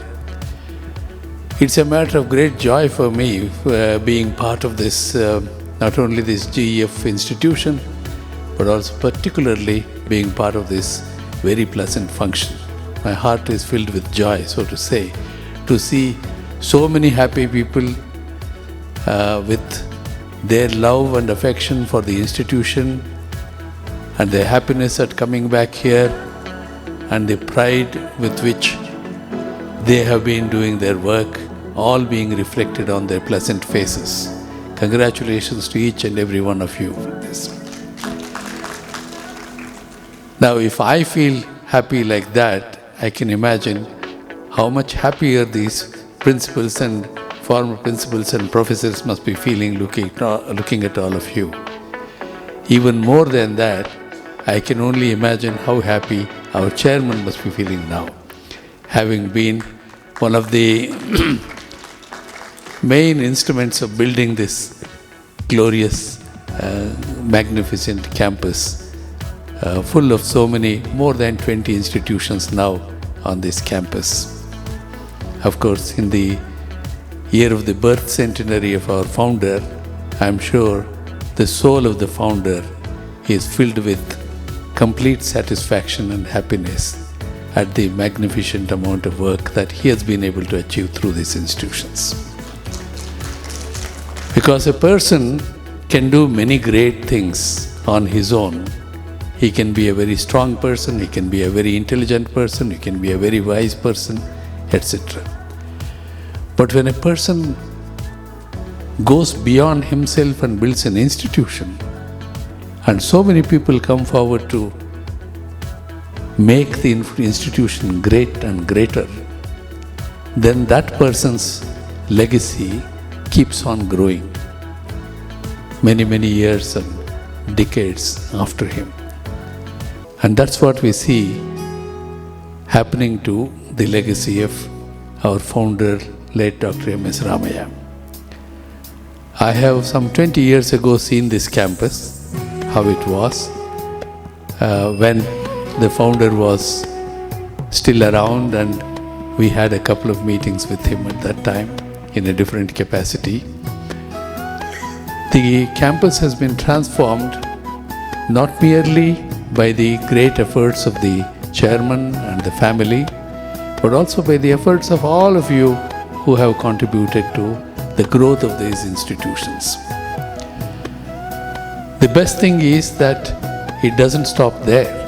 It's a matter of great joy for me being part of this, not only this GEF institution, but also particularly being part of this very pleasant function. My heart is filled with joy, so to say, to see so many happy people with their love and affection for the institution and their happiness at coming back here and the pride with which they have been doing their work, all being reflected on their pleasant faces. Congratulations to each and every one of you for this. Now, if I feel happy like that, I can imagine how much happier these principals and former principals and professors must be feeling looking at all of you. Even more than that, I can only imagine how happy our chairman must be feeling now, having been one of the main instruments of building this glorious, magnificent campus, full of so many, more than 20 institutions now on this campus. Of course, in the year of the birth centenary of our founder, I am sure the soul of the founder is filled with complete satisfaction and happiness at the magnificent amount of work that he has been able to achieve through these institutions. Because a person can do many great things on his own. He can be a very strong person, he can be a very intelligent person, he can be a very wise person, etc. But when a person goes beyond himself and builds an institution, and so many people come forward to make the institution great and greater, then that person's legacy keeps on growing many years and decades after him. And that's what we see happening to the legacy of our founder, late Dr. M.S. Ramaya. I have some 20 years ago seen this campus, how it was, when the founder was still around, and we had a couple of meetings with him at that time in a different capacity. The campus has been transformed not merely by the great efforts of the chairman and the family, but also by the efforts of all of you who have contributed to the growth of these institutions. The best thing is that it doesn't stop there.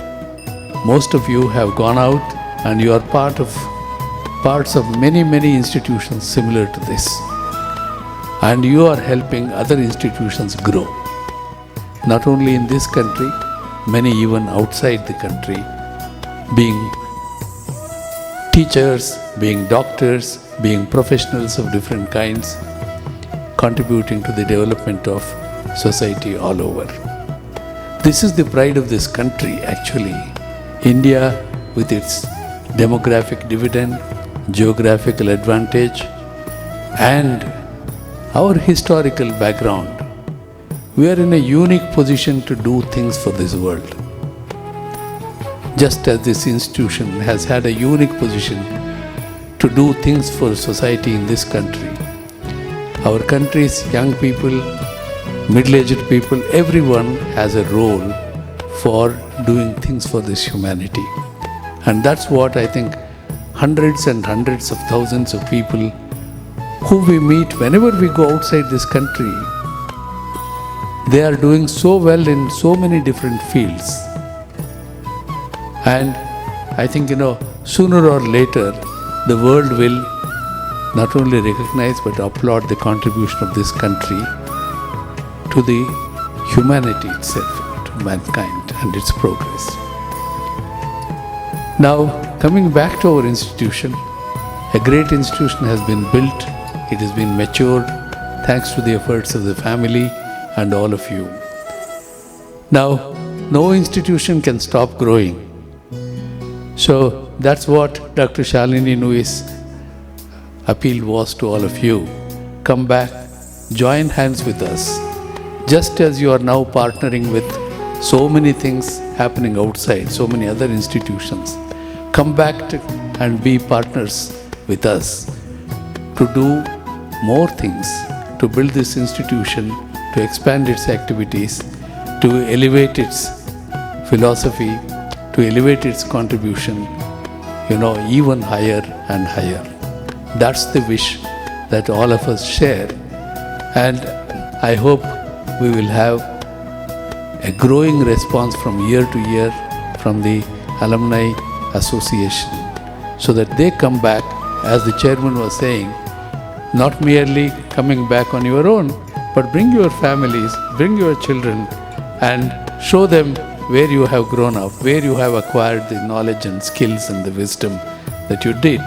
Most of you have gone out and you are parts of many institutions similar to this. And you are helping other institutions grow. Not only in this country, many even outside the country, being teachers, being doctors, being professionals of different kinds, contributing to the development of society all over. This is the pride of this country, actually. India, with its demographic dividend, geographical advantage, and our historical background, we are in a unique position to do things for this world. Just as this institution has had a unique position to do things for society in this country, our country's young people, middle-aged people, everyone has a role for doing things for this humanity. And that's what I think hundreds and hundreds of thousands of people who we meet whenever we go outside this country, they are doing so well in so many different fields. And I think, sooner or later, the world will not only recognize but applaud the contribution of this country to the humanity itself, to mankind and its progress. Now, coming back to our institution, a great institution has been built. It has been matured thanks to the efforts of the family and all of you. Now, no institution can stop growing. So that's what Dr. Shalini Nui's appeal was to all of you. Come back, join hands with us. Just as you are now partnering with so many things happening outside, so many other institutions, come back and be partners with us to do more things, to build this institution, to expand its activities, to elevate its philosophy, to elevate its contribution, even higher and higher. That's the wish that all of us share. And I hope we will have a growing response from year to year from the Alumni Association, so that they come back, as the chairman was saying, not merely coming back on your own, but bring your families, bring your children, and show them where you have grown up, where you have acquired the knowledge and skills and the wisdom that you did.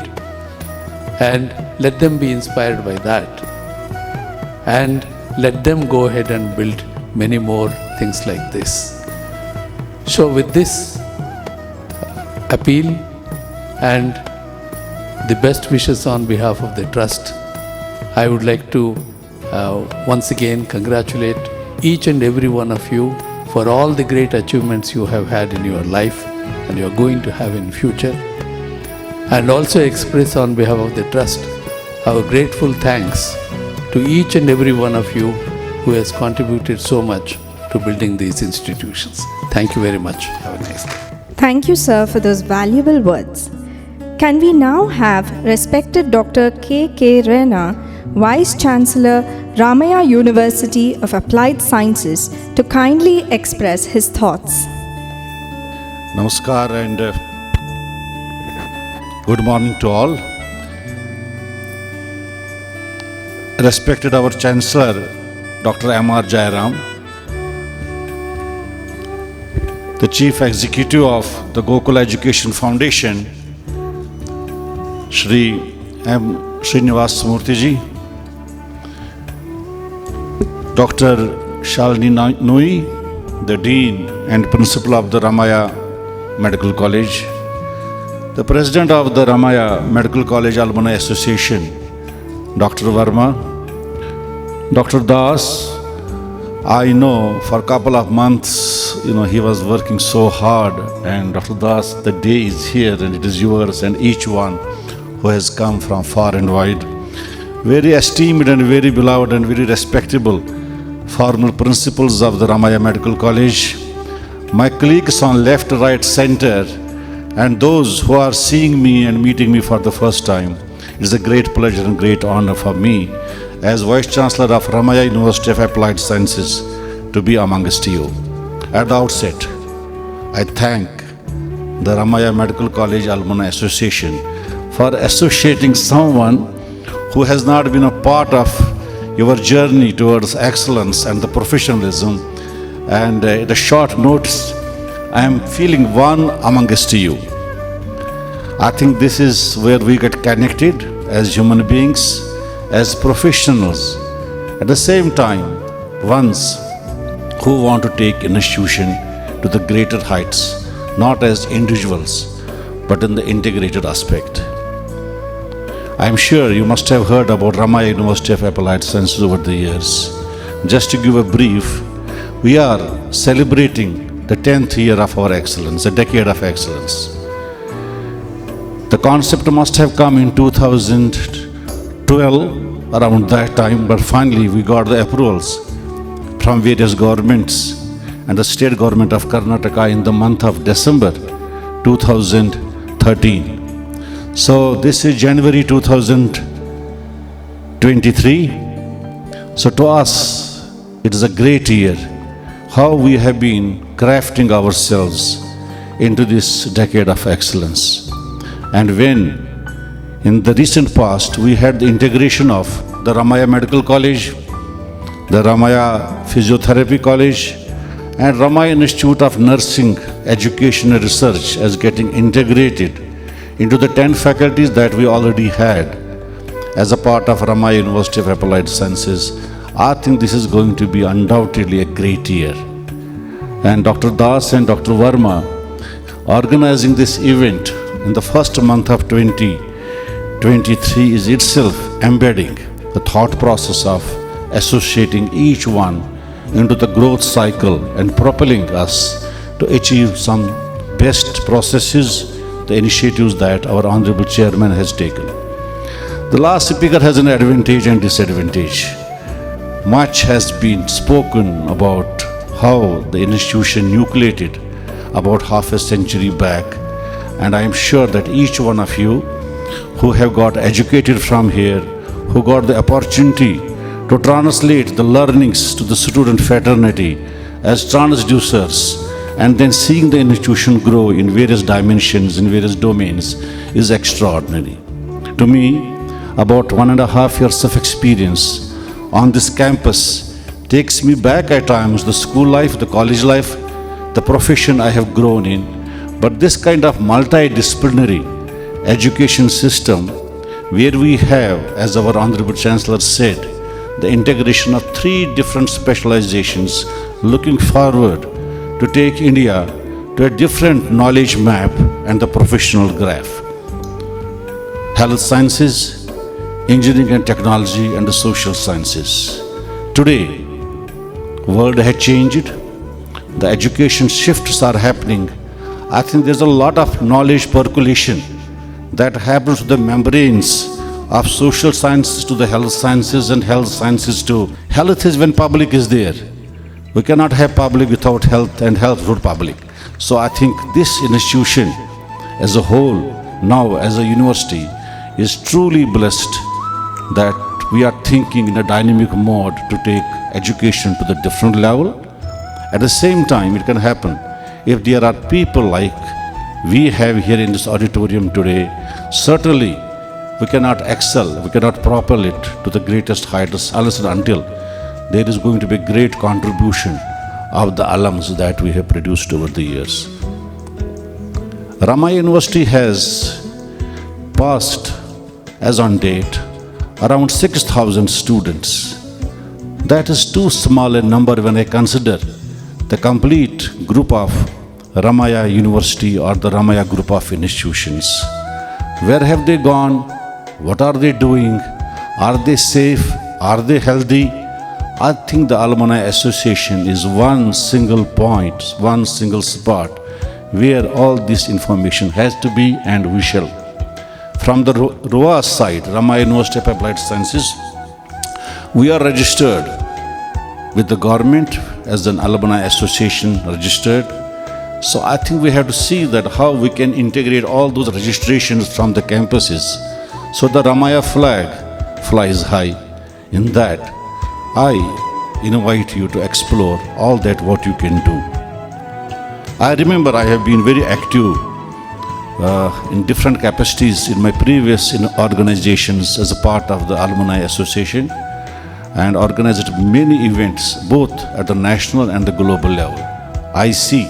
And let them be inspired by that. And let them go ahead and build many more things like this. So with this appeal and the best wishes on behalf of the trust, I would like to once again congratulate each and every one of you for all the great achievements you have had in your life and you are going to have in future, and also express on behalf of the trust our grateful thanks to each and every one of you who has contributed so much to building these institutions. Thank you very much. Have a nice day. Thank you, sir, for those valuable words. Can we now have respected Dr. K. Rena, Vice Chancellor, Ramaya University of Applied Sciences, to kindly express his thoughts. Namaskar and good morning to all. Respected our Chancellor, Dr. M.R. Jairam, the Chief Executive of the Gokula Education Foundation, Shri M. Srinivas Murthy ji, Dr. Shalini Nui, the Dean and Principal of the Ramaya Medical College, the President of the Ramaya Medical College Alumni Association, Dr. Verma, Dr. Das. I know for a couple of months, he was working so hard, and Dr. Das, the day is here and it is yours and each one who has come from far and wide. Very esteemed and very beloved and very respectable former principals of the Ramaya Medical College, my colleagues on left, right, center, and those who are seeing me and meeting me for the first time. It is a great pleasure and great honor for me as Vice Chancellor of Ramaya University of Applied Sciences to be amongst you. At the outset, I thank the Ramaya Medical College Alumni Association for associating someone who has not been a part of your journey towards excellence and the professionalism, and at a short notice, I am feeling one amongst you. I think this is where we get connected as human beings, as professionals, at the same time, ones who want to take an institution to the greater heights, not as individuals, but in the integrated aspect. I am sure you must have heard about Ramaya University of Applied Sciences over the years. Just to give a brief, we are celebrating the 10th year of our excellence, a decade of excellence. The concept must have come in 2012, around that time, but finally we got the approvals from various governments and the state government of Karnataka in the month of December 2013. So this is January 2023. So to us, it is a great year. How we have been crafting ourselves into this decade of excellence. And when in the recent past we had the integration of the Ramaya Medical College, the Ramaya Physiotherapy College, and Ramaya Institute of Nursing Education and Research as getting integrated into the 10 faculties that we already had as a part of Ramaya University of Applied Sciences. I think this is going to be undoubtedly a great year. And Dr. Das and Dr. Verma organizing this event in the first month of 2023 is itself embedding the thought process of associating each one into the growth cycle and propelling us to achieve some best processes, the initiatives that our Honorable Chairman has taken. The last speaker has an advantage and disadvantage. Much has been spoken about how the institution nucleated about half a century back, and I am sure that each one of you who have got educated from here, who got the opportunity to translate the learnings to the student fraternity as transducers, and then seeing the institution grow in various dimensions, in various domains, is extraordinary. To me, about 1.5 years of experience on this campus takes me back at times, the school life, the college life, the profession I have grown in. But this kind of multidisciplinary education system, where we have, as our Honorable Chancellor said, the integration of 3 different specializations, looking forward to take India to a different knowledge map and the professional graph. Health sciences, engineering and technology, and the social sciences. Today, world has changed. The education shifts are happening. I think there's a lot of knowledge percolation that happens to the membranes of social sciences to the health sciences and health sciences to health is when public is there. We cannot have public without health and health without public. So I think this institution as a whole, now as a university, is truly blessed that we are thinking in a dynamic mode to take education to the different level. At the same time, it can happen if there are people like we have here in this auditorium today. Certainly, we cannot excel, we cannot propel it to the greatest heights unless and until there is going to be a great contribution of the alums that we have produced over the years. Ramaya University has passed, as on date, around 6,000 students. That is too small a number when I consider the complete group of Ramaya University or the Ramaya group of institutions. Where have they gone? What are they doing? Are they safe? Are they healthy? I think the Alumni Association is one single point, one single spot where all this information has to be, and we shall. From the RUA side, Ramaya University of Applied Sciences, we are registered with the government as an alumni association registered. So I think we have to see that how we can integrate all those registrations from the campuses so the Ramaya flag flies high. In that, I invite you to explore all that what you can do. I remember I have been very active in different capacities in my previous organizations as a part of the Alumni Association, and organized many events both at the national and the global level. I see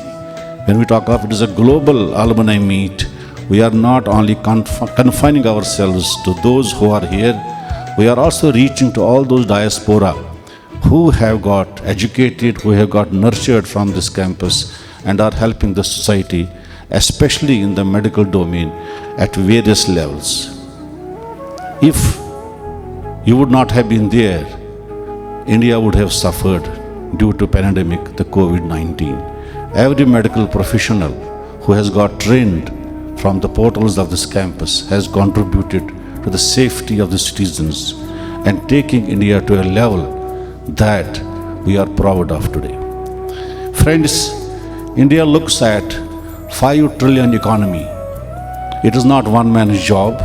when we talk of it as a global alumni meet, we are not only confining ourselves to those who are here, we are also reaching to all those diaspora who have got educated, who have got nurtured from this campus and are helping the society, especially in the medical domain at various levels. If you would not have been there, India would have suffered due to pandemic, the COVID-19. Every medical professional who has got trained from the portals of this campus has contributed to the safety of the citizens and taking India to a level that we are proud of today. Friends, India looks at 5 trillion economy. It is not one man's job.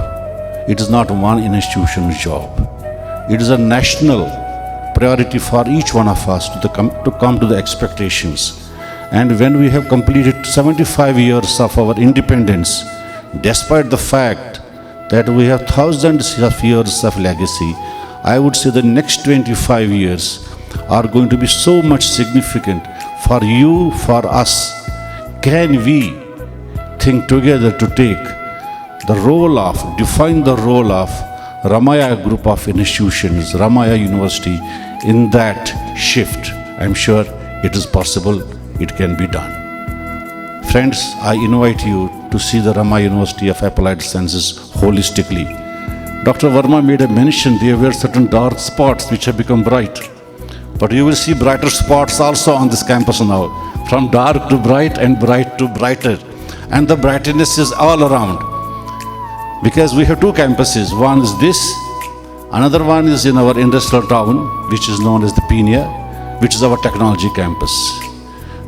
It is not one institution's job. It is a national priority for each one of us to come to the expectations. And when we have completed 75 years of our independence, despite the fact that we have thousands of years of legacy, I would say the next 25 years are going to be so much significant for you, for us. Can we think together to take the role of, define the role of Ramaya group of institutions, Ramaya University in that shift? I'm sure it is possible, it can be done. Friends, I invite you to see the Ramaya University of Applied Sciences holistically. Dr. Verma made a mention there were certain dark spots which have become bright. But you will see brighter spots also on this campus now, from dark to bright and bright to brighter. And the brightness is all around. Because we have 2 campuses. One is this, another one is in our industrial town, which is known as the Penia, which is our technology campus.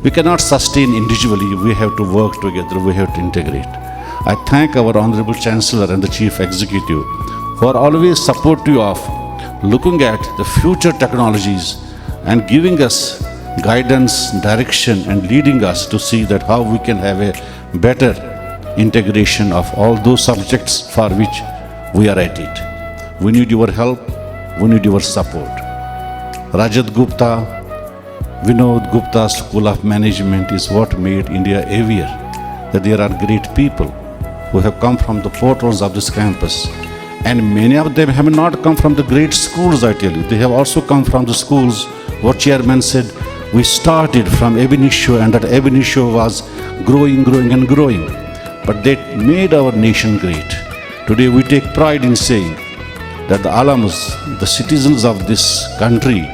We cannot sustain individually, we have to work together, we have to integrate. I thank our Honorable Chancellor and the Chief Executive who are always supportive of looking at the future technologies and giving us guidance, direction, and leading us to see that how we can have a better integration of all those subjects for which we are at it. We need your help, we need your support. Rajat Gupta, Vinod Gupta School of Management is what made India aware that there are great people who have come from the portals of this campus. And many of them have not come from the great schools, I tell you. They have also come from the schools what chairman said, we started from ab initio, and that ab initio was growing and growing. But that made our nation great. Today we take pride in saying that the alums, the citizens of this country,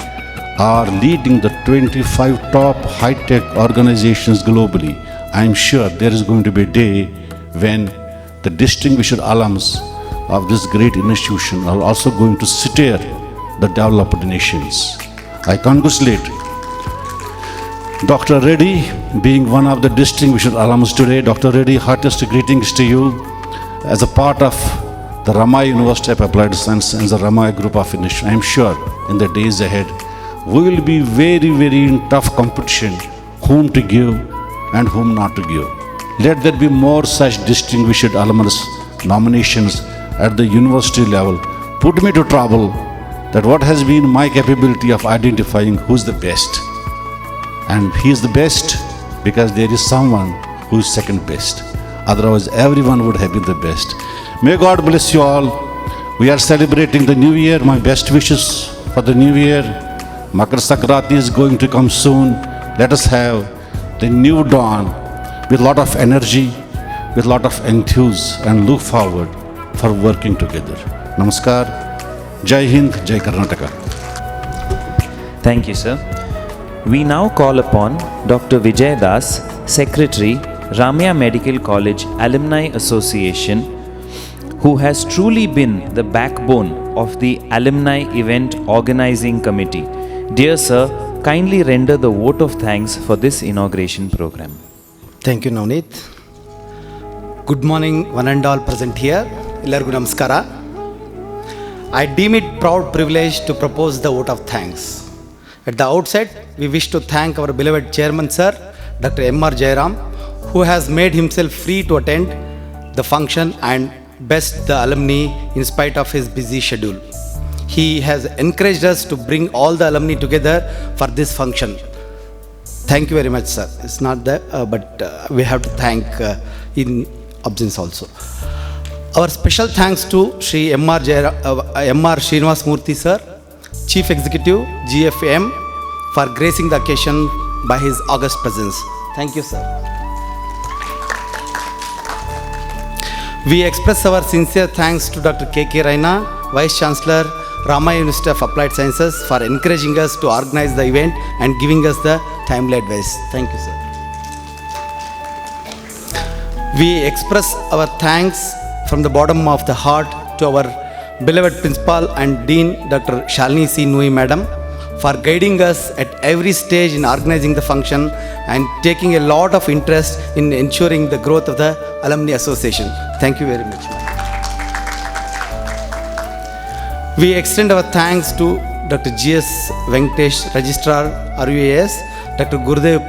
are leading the 25 top high-tech organizations globally. I am sure there is going to be a day when the distinguished alums of this great institution are also going to steer the developed nations. I congratulate Dr. Reddy, being one of the distinguished alums today. Dr. Reddy, heartiest greetings to you as a part of the Ramaya University of Applied Science and the Ramaya Group of Institutions. I am sure in the days ahead, we will be very in tough competition, whom to give and whom not to give. Let there be more such distinguished alumnus nominations at the university level. Put me to trouble that what has been my capability of identifying who's the best. And he is the best because there is someone who is second best. Otherwise, everyone would have been the best. May God bless you all. We are celebrating the new year. My best wishes for the new year. Makar Sankranti is going to come soon. Let us have the new dawn with a lot of energy, with a lot of enthuse, and look forward for working together. Namaskar. Jai Hind, Jai Karnataka. Thank you, sir. We now call upon Dr. Vijay Das, Secretary, Ramaya Medical College Alumni Association, who has truly been the backbone of the Alumni Event Organizing Committee. Dear sir, kindly render the vote of thanks for this inauguration program. Thank you, Navneet. Good morning, one and all present here. Illargu namaskara. I deem it proud privilege to propose the vote of thanks. At the outset, we wish to thank our beloved Chairman Sir, Dr. M.R. Jairam, who has made himself free to attend the function and blessed the alumni in spite of his busy schedule. He has encouraged us to bring all the alumni together for this function. Thank you very much, sir. It's not that, but we have to thank in absence also. Our special thanks to Sri M.R. Srinivas Murthy, sir, Chief Executive, GFM, for gracing the occasion by his august presence. Thank you, sir. We express our sincere thanks to Dr. K.K. Raina, Vice Chancellor, Ramaya University of Applied Sciences, for encouraging us to organize the event and giving us the timely advice. Thank you, sir. We express our thanks from the bottom of the heart to our beloved Principal and Dean, Dr. Shalini C. Nui Madam, for guiding us at every stage in organizing the function and taking a lot of interest in ensuring the growth of the Alumni Association. Thank you very much. We extend our thanks to Dr. G.S. Venkatesh, Registrar, RUAS, Dr. Gurudev,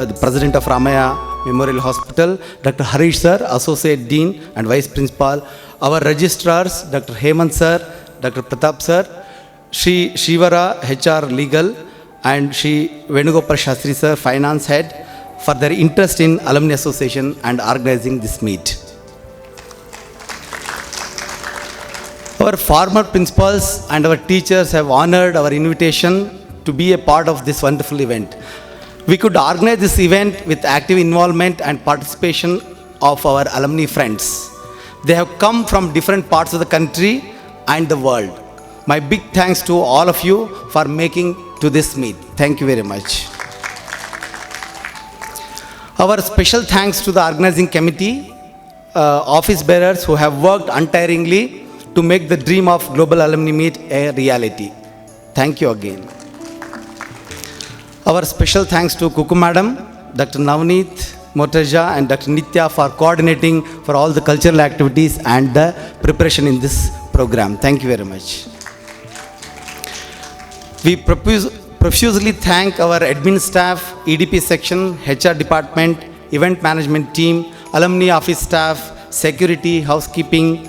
the President of Ramaya Memorial Hospital, Dr. Harish Sir, Associate Dean and Vice Principal, our Registrars, Dr. Hemant Sir, Dr. Pratap Sir, Shri Shivara, HR Legal, and Shri Venugopal Shastri Sir, Finance Head, for their interest in Alumni Association and organizing this meet. Our former principals and our teachers have honored our invitation to be a part of this wonderful event. We could organize this event with active involvement and participation of our alumni friends. They have come from different parts of the country and the world. My big thanks to all of you for making to this meet. Thank you very much. Our special thanks to the organizing committee, office bearers who have worked untiringly to make the dream of Global Alumni Meet a reality. Thank you again. Our special thanks to Kuku Madam, Dr. Navneet Mortaja and Dr. Nitya for coordinating for all the cultural activities and the preparation in this program. Thank you very much. We profusely thank our admin staff, EDP section, HR department, event management team, alumni office staff, security, housekeeping,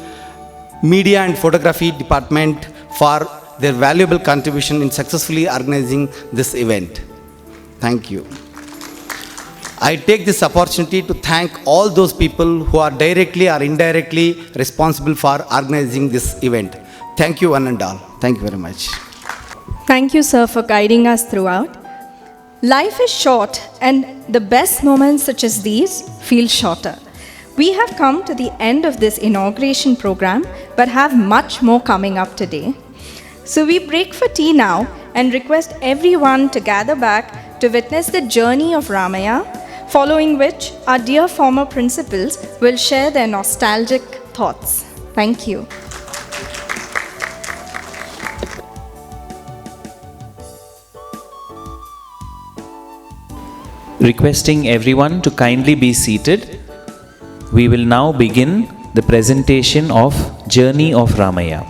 media and photography department for their valuable contribution in successfully organizing this event. Thank you. I take this opportunity to thank all those people who are directly or indirectly responsible for organizing this event. Thank you one and all. Thank you very much. Thank you, sir, for guiding us throughout. Life is short, and the best moments such as these feel shorter. We have come to the end of this inauguration program, but have much more coming up today. So we break for tea now and request everyone to gather back to witness the journey of Ramaya, following which our dear former principals will share their nostalgic thoughts. Thank you. Requesting everyone to kindly be seated, we will now begin the presentation of Journey of Ramaya.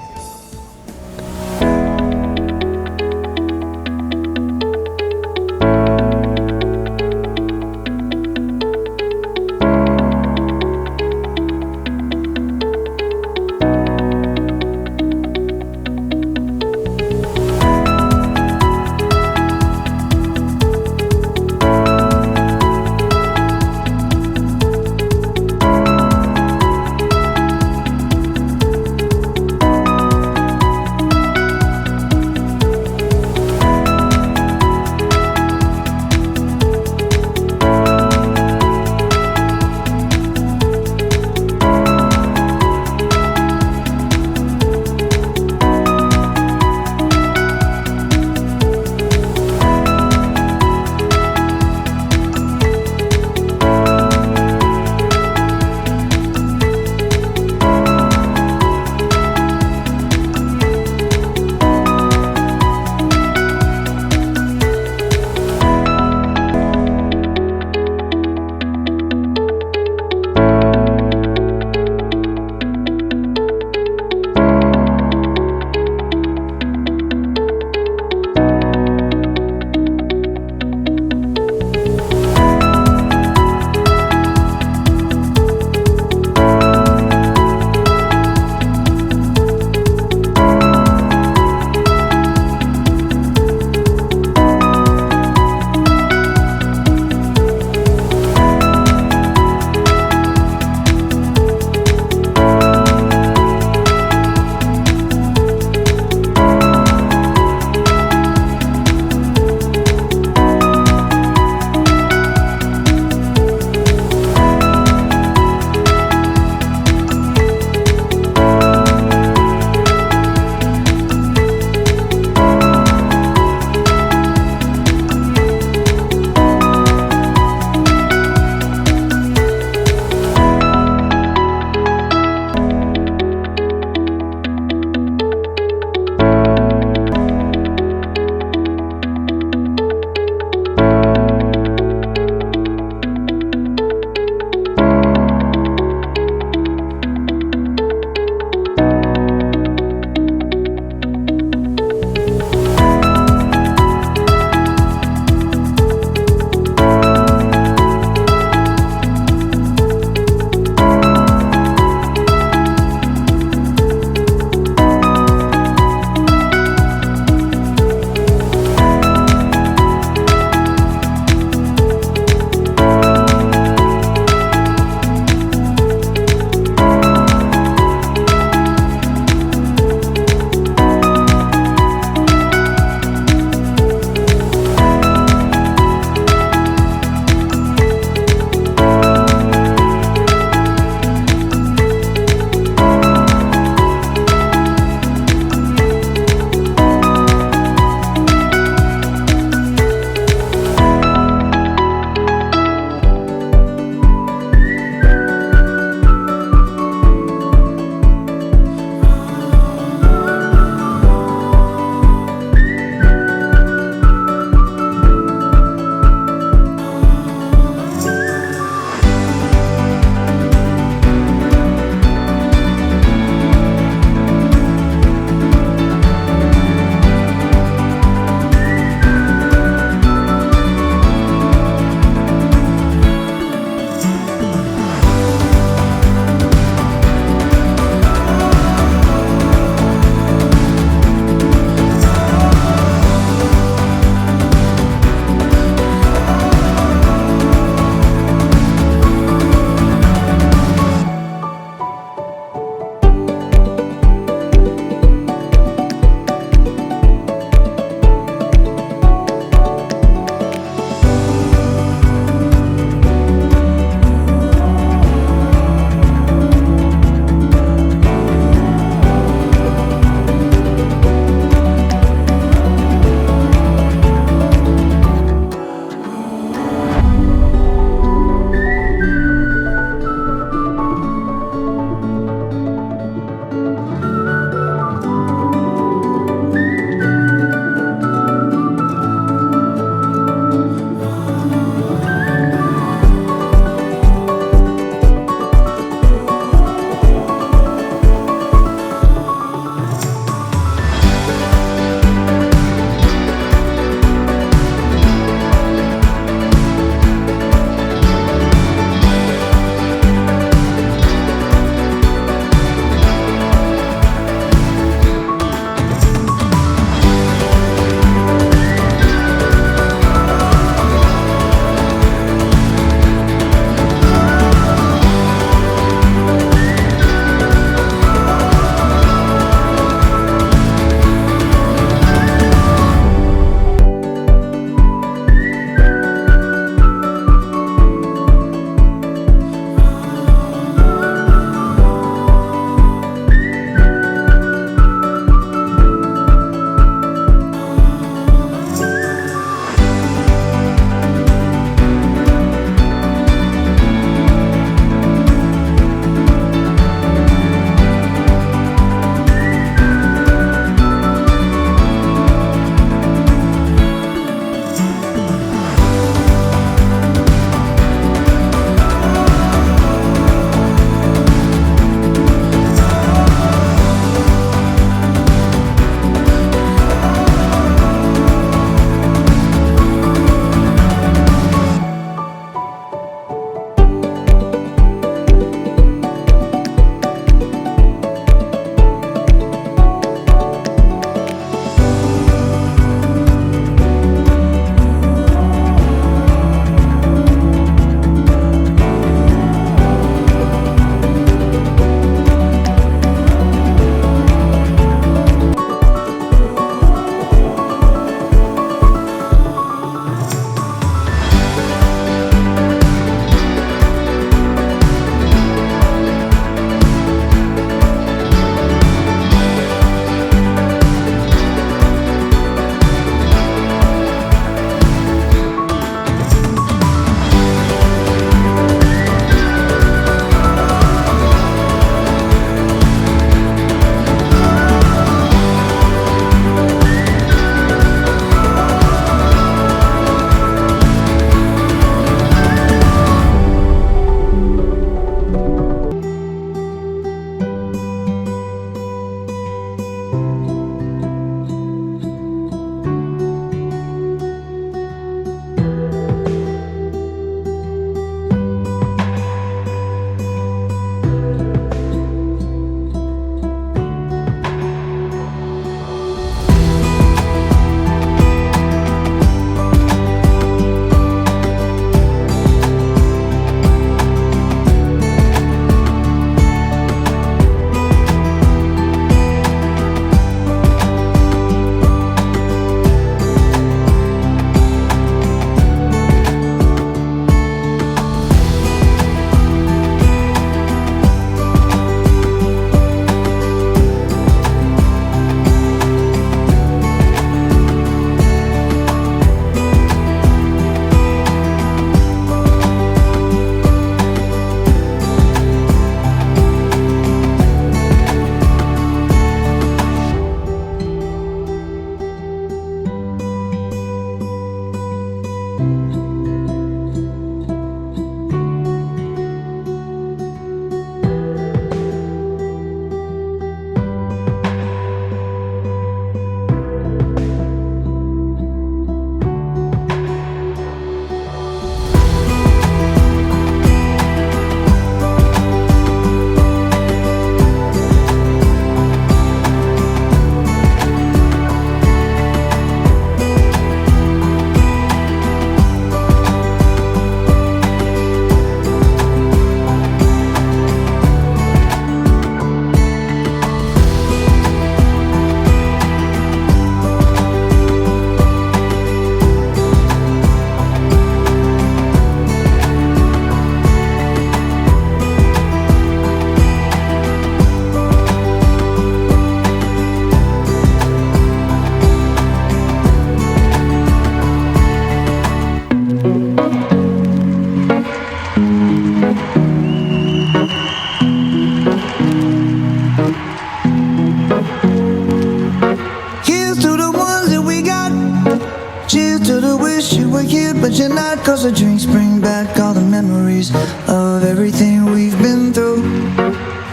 cause the drinks bring back all the memories of everything we've been through.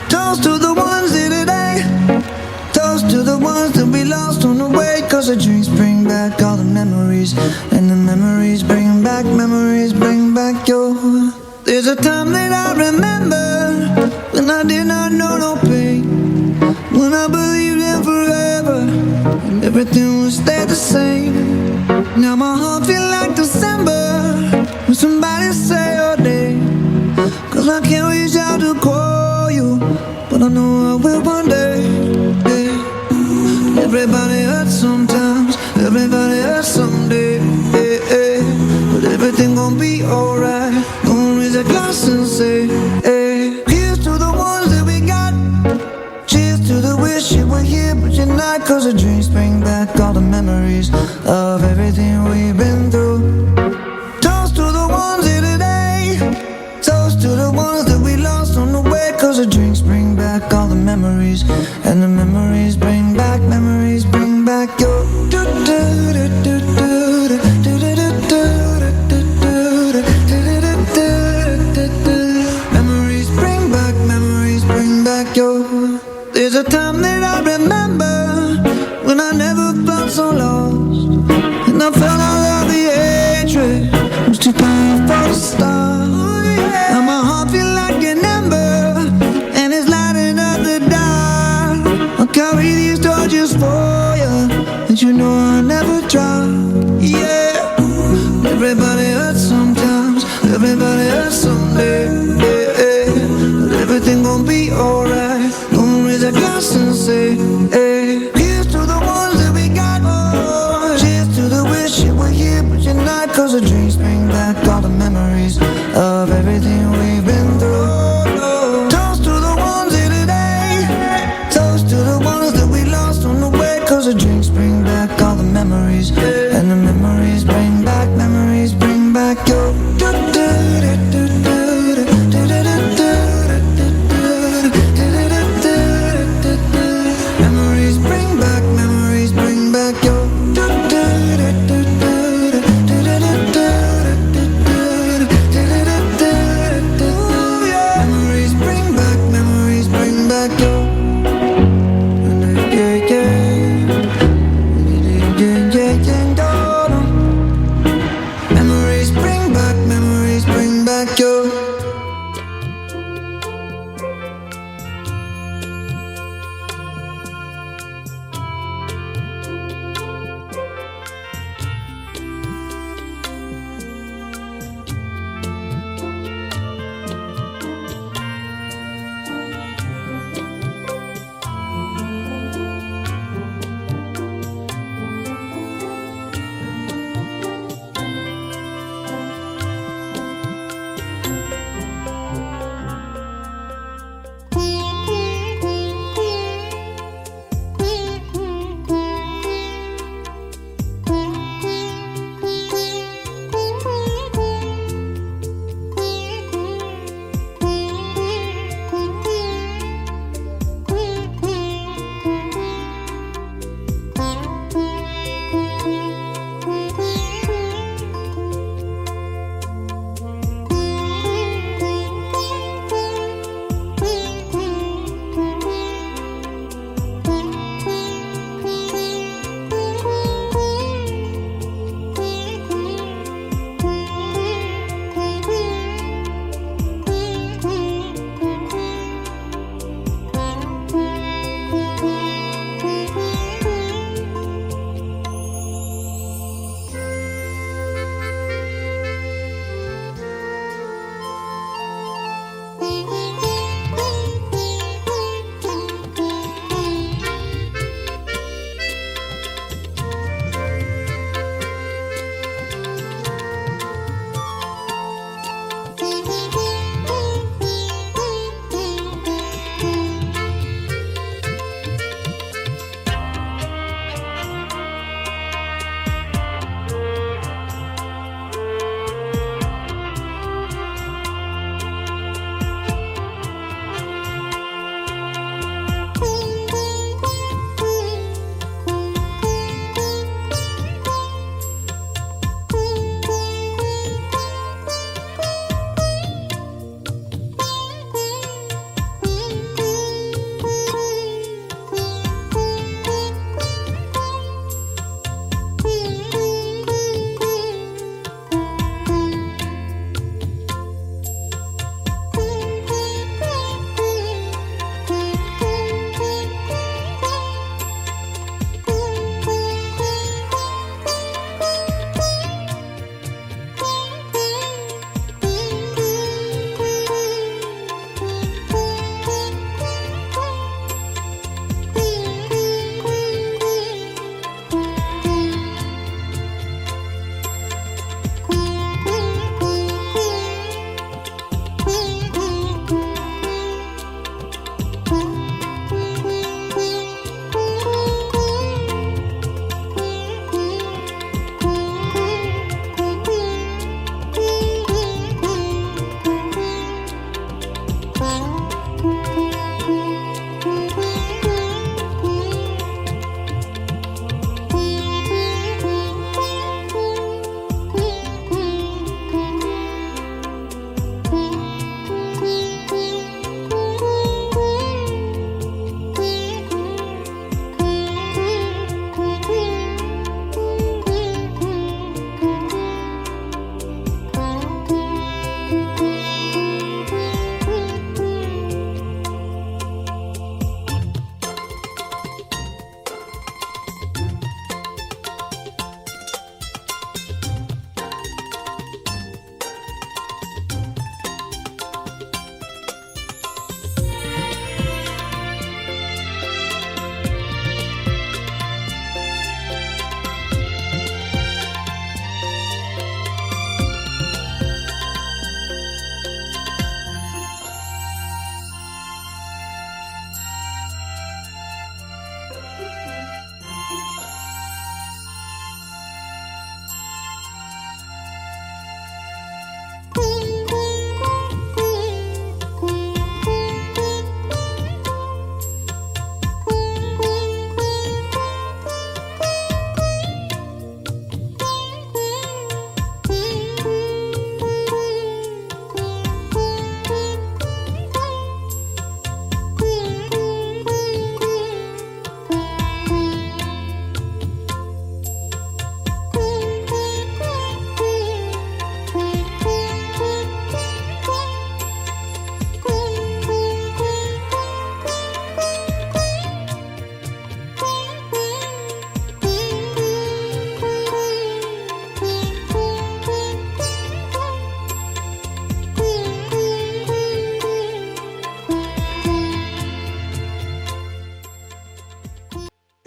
Toast to the ones here today, toast to the ones that we lost on the way, cause the drinks bring back all the memories, and the memories bring back your. There's a time that I remember when I did not know no pain, when I believed in forever and everything would stay the same. Now my heart feel like December when somebody say your name, cause I can't reach out to call you, but I know I will one day. Yeah. Everybody hurts sometimes, everybody hurts someday, but everything gon' be alright. Gonna raise a glass and say, hey, here's to the ones that we got. Cheers to the wish you were here but you're not, cause the drinks bring back all the memories of everything we've been through. Toast to the ones here today, toast to the ones that we lost on the way, cause the drinks bring back all the memories, and the memories bring back your. There's a time that I remember when I never felt so lost, and I felt all of the hatred was too powerful to stop. Now my heart feel like an ember, and it's lighting up the dark. I'll carry these torches for you, and you know I'll never drop. Yeah, everybody hurts sometimes, everybody hurts someday, but everything gon' be alright. Raise a glass and say, hey, here's to the ones that we got. Oh, cheers to the wish you were here but you're not, cause the drinks bring back all the memories of everything we've been through. Toast to the ones here today, toast to the ones that we lost on the way, cause the drinks bring back all the memories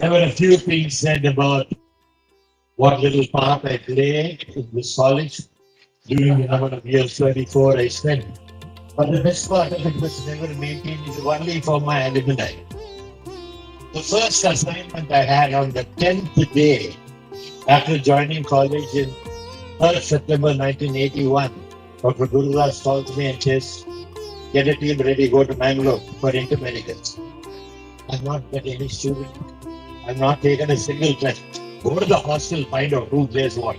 There were a few things said about what little part I played in this college during the number of years, 24 I spent. But the best part of it was never maintained is only for my alumni. The first assignment I had on the 10th day after joining college in 3rd September 1981, Dr. Gurudas calls me and says, get a team ready, go to Bangalore for intermedicals. I've not met any student. I've not taken a single test. Go to the hostel, find out who plays what.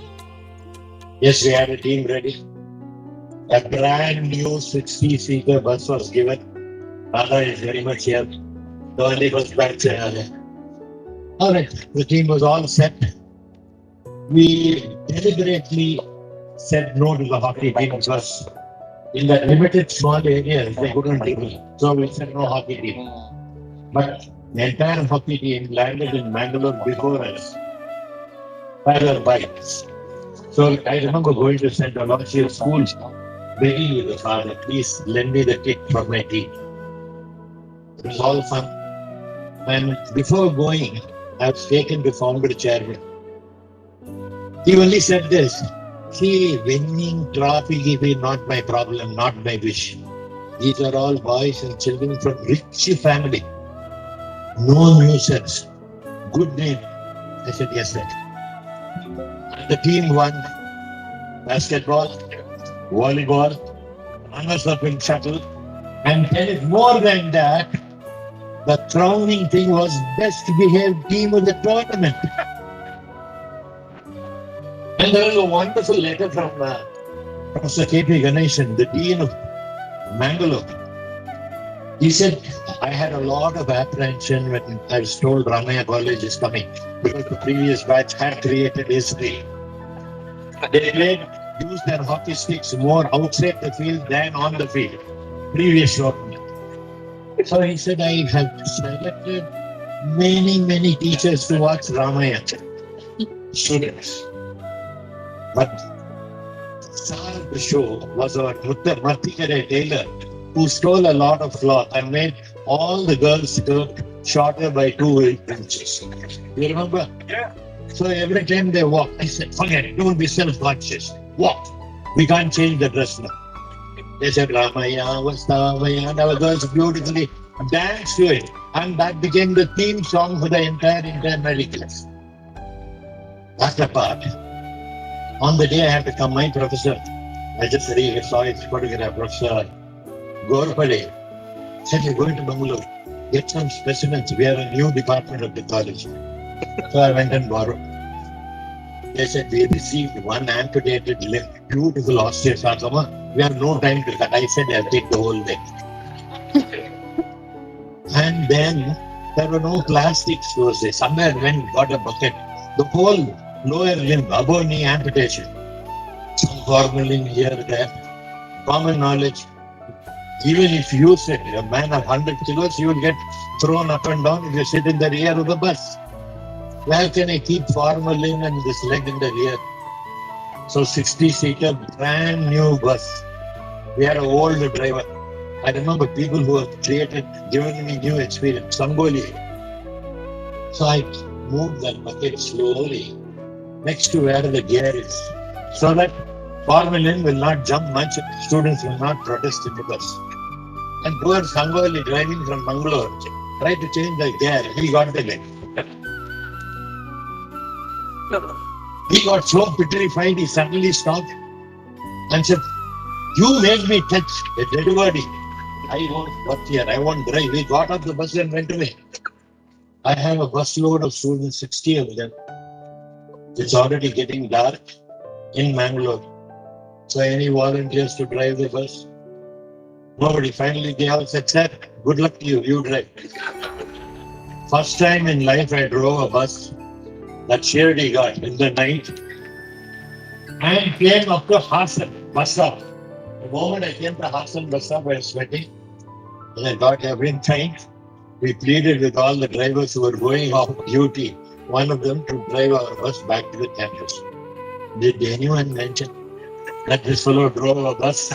Yes, we had a team ready. A brand new 60-seater bus was given. Radha is very much here. The only bus batch. All right, the team was all set. We deliberately said no to the hockey team because in that limited small areas they couldn't dribble. So we said no hockey team. But the entire hockey team landed in Bangalore before us by their bikes. So I remember going to St. Aloysius School, begging with the father, please lend me the kit for my team. It was all fun. And before going, I was taken to founder chairman. He only said this, see, winning trophy is not my problem, not my wish. These are all boys and children from rich family. No nuisance. Good name. I said, yes, sir. And the team won basketball, volleyball, runners-up in shuttle, and tennis. More than that, the crowning thing was best behaved team of the tournament. And there was a wonderful letter from Professor K.P. Ganeshan, the Dean of Mangalore. He said, I had a lot of apprehension when I was told Ramaya College is coming because the previous batch had created history. They used their hockey sticks more outside the field than on the field. Previous tournament. So he said, I have selected many teachers to watch Ramaya. Students. But star of the show was our Martikare Taylor, who stole a lot of cloth and made all the girls' skirt shorter by 2 inches. You remember? Yeah. So every time they walk, I said, forget it, don't be self-conscious. Walk. We can't change the dress now. They said, Ramaya, Vastavaya, and our girls beautifully danced to it. And that became the theme song for the entire intermedicals. That's the part. On the day I had to come, my professor, I just saw his photograph, Professor Gorpade, said, you're going to Bangalore, get some specimens. We are a new department of the college. So I went and borrowed. They said, we received one amputated limb, beautiful osteosarcoma. We have no time to cut. I said, I'll take the whole leg. And then there were no plastics those days. Somewhere went, got a bucket. The whole lower limb, above knee amputation. Some formalin here, there. Common knowledge. Even if you sit, a man of 100 kilos, you will get thrown up and down if you sit in the rear of the bus. Where can I keep formalin and this leg in the rear? So 60-seater, brand new bus. We had an old driver. I remember people who have given me new experience. Sangoli. So I moved that bucket slowly next to where the gear is, so that formalin will not jump much, students will not protest in the bus. And poor Sangoli driving from Bangalore tried to change the gear, he got the leg. He got so petrified, he suddenly stopped and said, you made me touch a dead body. I won't work here, I won't drive. He got off the bus and went away. I have a busload of students, 60 of them. It's already getting dark in Mangalore. So any volunteers to drive the bus? Nobody. Finally they all said, sir, good luck to you, you drive. First time in life I drove a bus that Shirdi got in the night and came up to Hassan bus stop. The moment I came to Hassan bus stop, I was sweating and I got everything. We pleaded with all the drivers who were going off duty, one of them to drive our bus back to the campus. Did anyone mention that this fellow drove a bus?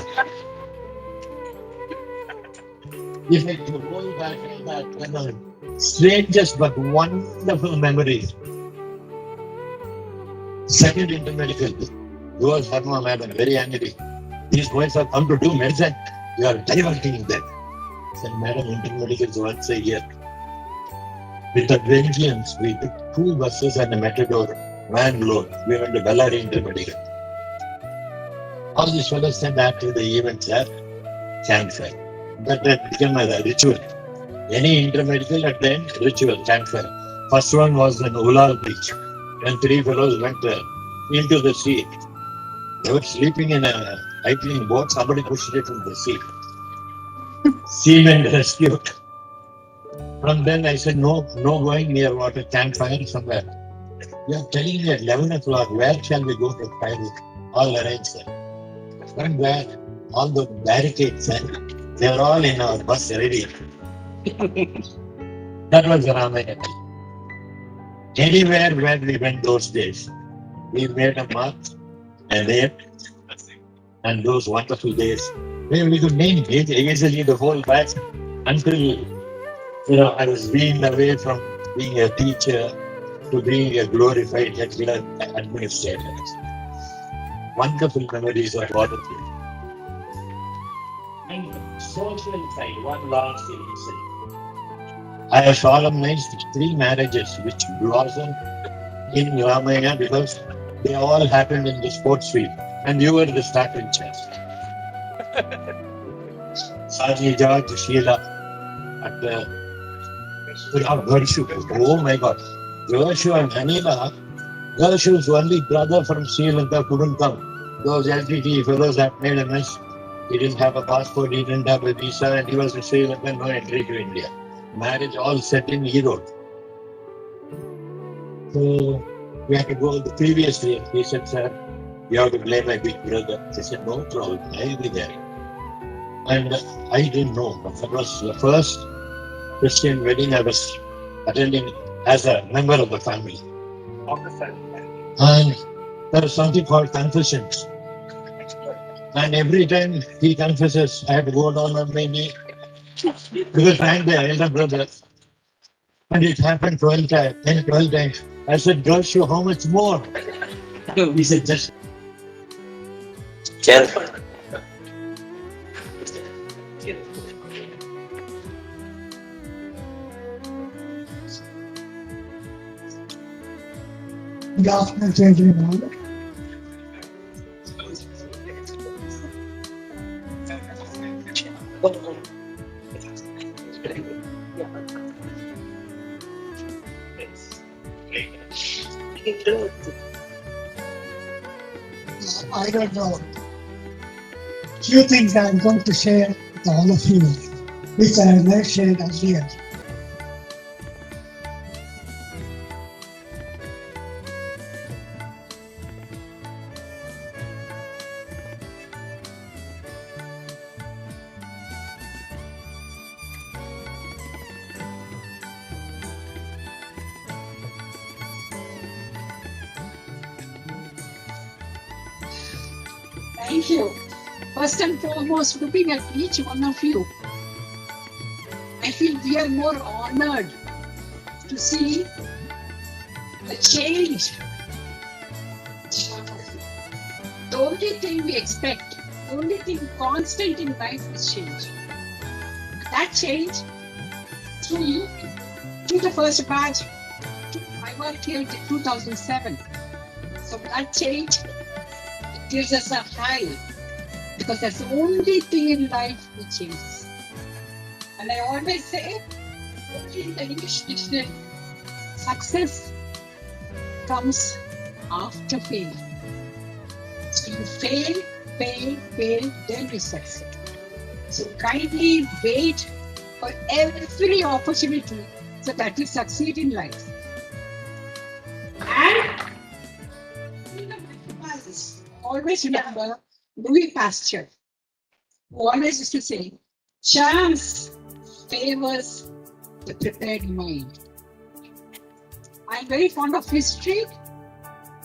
If I roll back in that tunnel, Strangest but wonderful memories. Second intermediate, yours Harma madam, very angry. These boys have come to do medicine. You are diverting them. Said, madam, intermediate once a year. With the vengeance, we took 2 buses and a matador van load. We went to Bellary Intermediate. All these fellows said after the event, sir, campfire. That became a ritual. Any intermediate at the end, ritual, campfire. First one was in Ulal Beach. When 3 fellows went into the sea. They were sleeping in a hiking boat. Somebody pushed it into the sea. Seamen rescued. From then I said, no going near water, campfire somewhere. You are telling me at 11 o'clock, where shall we go to fire? All arranged, sir. But where? All the barricades, sir. They were all in our bus ready. That was Ramaya. Anywhere where we went those days, we made a mark, a name, and those wonderful days. We could name it easily the whole batch until I was being away from being a teacher to being a glorified regular administrator. Wonderful memories of all of you. And social side, one last thing to say. I have solemnized 3 marriages which blossomed in Ramaya because they all happened in the sports field. And you were the staff in charge. Saji George, Sheila, at Gershu. Oh my God. Gershu and Anila. Gershu's only brother from Sri Lanka couldn't come. Those LTT fellows had made a mess. He didn't have a passport, he didn't have a visa, and he was in Sri Lanka, no entry to India. Marriage all set in Europe. So we had to go the previous year. He said, sir, you have to play my big brother. I said, no problem, I'll be there. And I didn't know, but that was the first Christian wedding I was attending as a member of the family. And there is something called confessions. And every time he confesses, I have to go down on my knee because I am the elder brother. And it happened 12 times. I said, Joshua, how much more? He said, just. Careful. Good afternoon to everyone. I don't know. Few things I'm going to share with all of you, which I have never shared earlier. Thank you. First and foremost, looking at each one of you, I feel we are more honored to see the change. The only thing we expect, the only thing constant in life is change. That change, through you, through the first batch, I worked here in 2007. So that change gives us a high, because that's the only thing in life which changes. And I always say, in the English dictionary, success comes after failure. So you fail, then you succeed. So kindly wait for every opportunity so that you succeed in life. And always remember Louis Pasteur, who always used to say, chance favors the prepared mind. I'm very fond of history.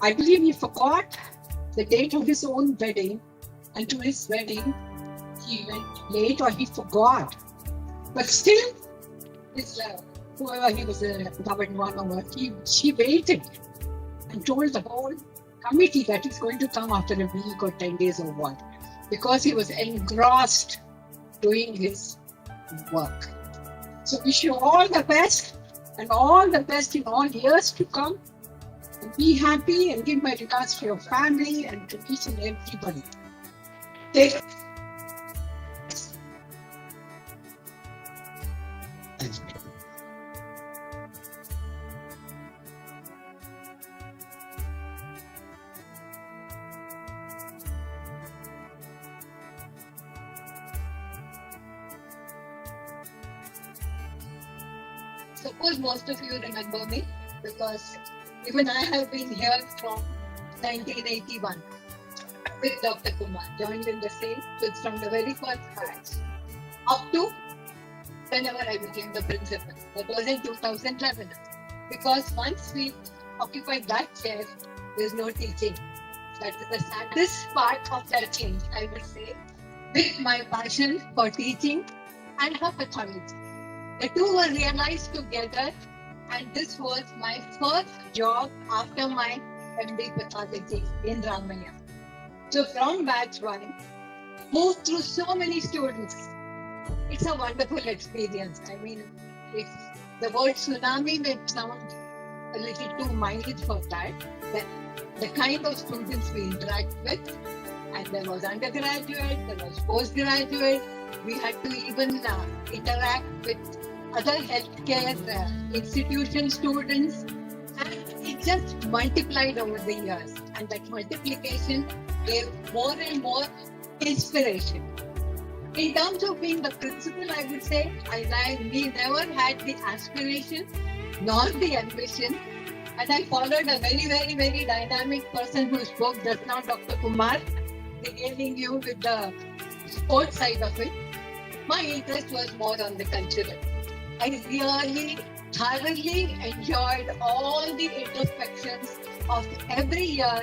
I believe he forgot the date of his own wedding, and to his wedding he went late or he forgot. But still, his whoever he was governed one over, she waited and told the whole committee that he's going to come after a week or 10 days or what, because he was engrossed doing his work. So wish you all the best and all the best in all years to come. Be happy and give my regards to your family and to each and everybody. Take Suppose most of you remember me, because even I have been here from 1981 with Dr. Kumar, joined in the same, so it's from the very first batch up to whenever I became the principal. That was in 2011. Because once we occupied that chair, there's no teaching. That is the saddest part of that change, I would say, with my passion for teaching and for pathology. The two were realized together, and this was my first job after my MD pathology in Ramaya. So from batch 1, moved through so many students. It's a wonderful experience. I mean, if the word tsunami may sound a little too mild for that, the kind of students we interact with, and there was undergraduate, there was postgraduate, we had to even interact with other healthcare institution students, and it just multiplied over the years, and that multiplication gave more and more inspiration. In terms of being the principal, I would say we never had the aspiration nor the ambition, and I followed a very, very, very dynamic person who spoke just now, Dr. Kumar, regaling you with the sports side of it. My interest was more on the cultural. I really thoroughly enjoyed all the introspections of every year,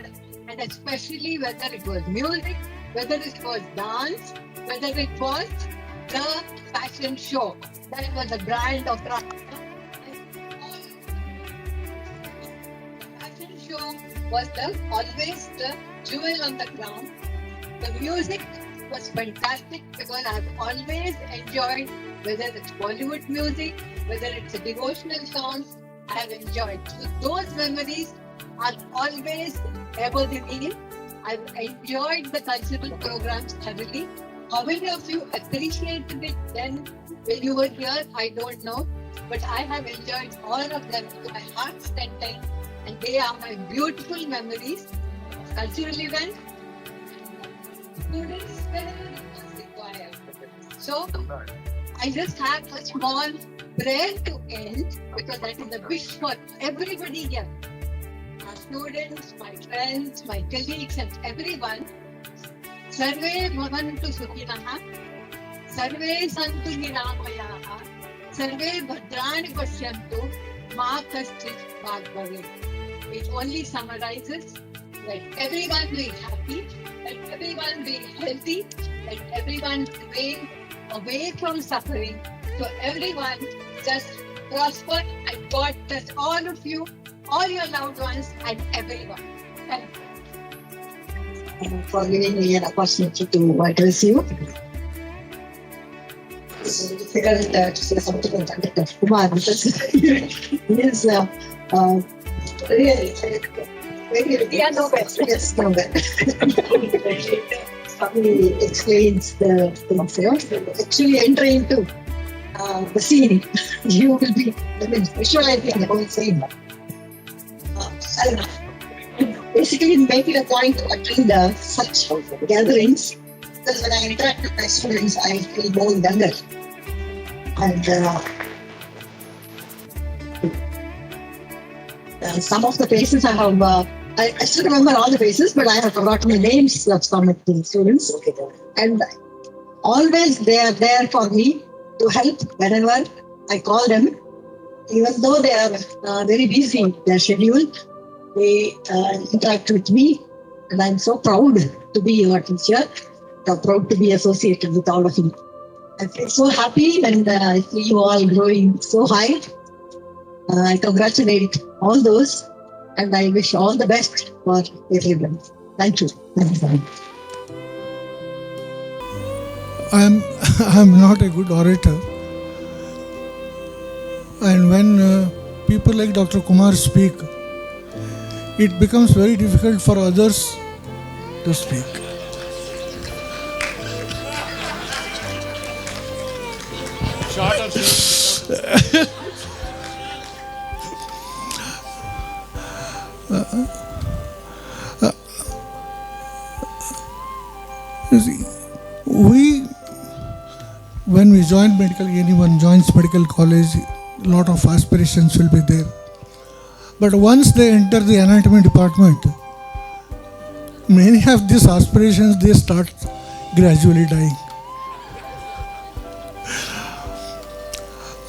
and especially whether it was music, whether it was dance, whether it was the fashion show. That was the brand of the fashion show was always the jewel on the crown. The music was fantastic because I've always enjoyed, whether it's Bollywood music, whether it's a devotional songs, I have enjoyed. So those memories are always evergreen. I've enjoyed the cultural programs thoroughly. How many of you appreciated it then when you were here? I don't know. But I have enjoyed all of them to my heart's content, and they are my beautiful memories of cultural events. Students, wherever it was required. So I just have a small prayer to end, because that is a wish for everybody here. Our students, my friends, my colleagues, and everyone. Sarve bhavantu sukhinah, sarve santu niramayah, sarve bhadrani pashyantu, ma kaschit bhag bhavet. It only summarizes: let everyone be happy, let everyone be healthy, let everyone remain away from suffering. So everyone just prosper, and God bless all of you, all your loved ones, and everyone. Thank you for giving me an opportunity to address you. It's difficult to say something on Dr. Kumar, because he is really very no better. Yes, no better. He explains the things here. Actually, enter into the scene. You will be visualizing the whole scene. Basically, make it a point to attend such gatherings, because when I interact with my students, I feel more younger. And some of the faces I have, I still remember all the faces, but I have forgotten the names of some of the students. And always they are there for me to help whenever I call them. Even though they are very busy, their schedule, they interact with me, and I'm so proud to be your teacher, so proud to be associated with all of you. I feel so happy when I see you all growing so high, I congratulate all those and I wish all the best for everyone. Thank you. Thank you so much. I'm not a good orator. And when people like Dr. Kumar speak, it becomes very difficult for others to speak. You see, when we join medical, anyone joins medical college, a lot of aspirations will be there. But once they enter the anatomy department, many of these aspirations, they start gradually dying.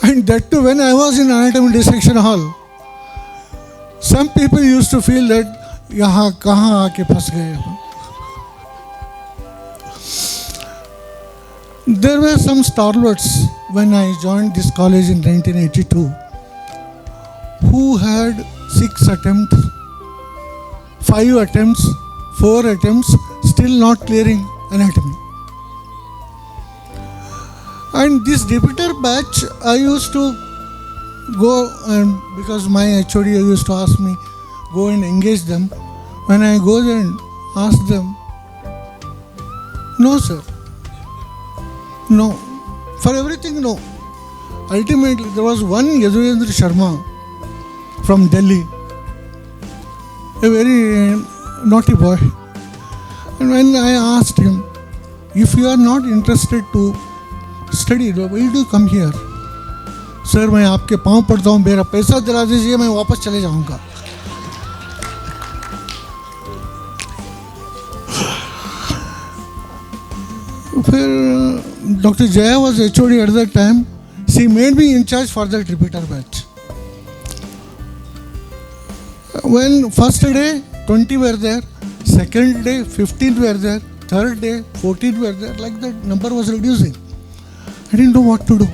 And that too, when I was in anatomy dissection hall, some people used to feel that, yahan kahan aake phas gaye. There were some stalwarts when I joined this college in 1982 who had 6 attempts, 5 attempts, 4 attempts, still not clearing anatomy. And this repeater batch, I used to go, and because my HOD used to ask me, go and engage them. When I go there and ask them, no sir, no. For everything, no. Ultimately, there was one Yadurendra Sharma from Delhi, a very naughty boy. And when I asked him, if you are not interested to study, why do you come here? Sir, मैं आपके पाँव पड़ता हूँ, मेरा पैसा दिला दीजिए, मैं वापस चले जाऊँगा. फिर Dr. Jaya was HOD at that time. She made me in charge for that repeater batch. When first day 20 were there, second day 15 were there, third day 14 were there, like that number was reducing. I didn't know what to do.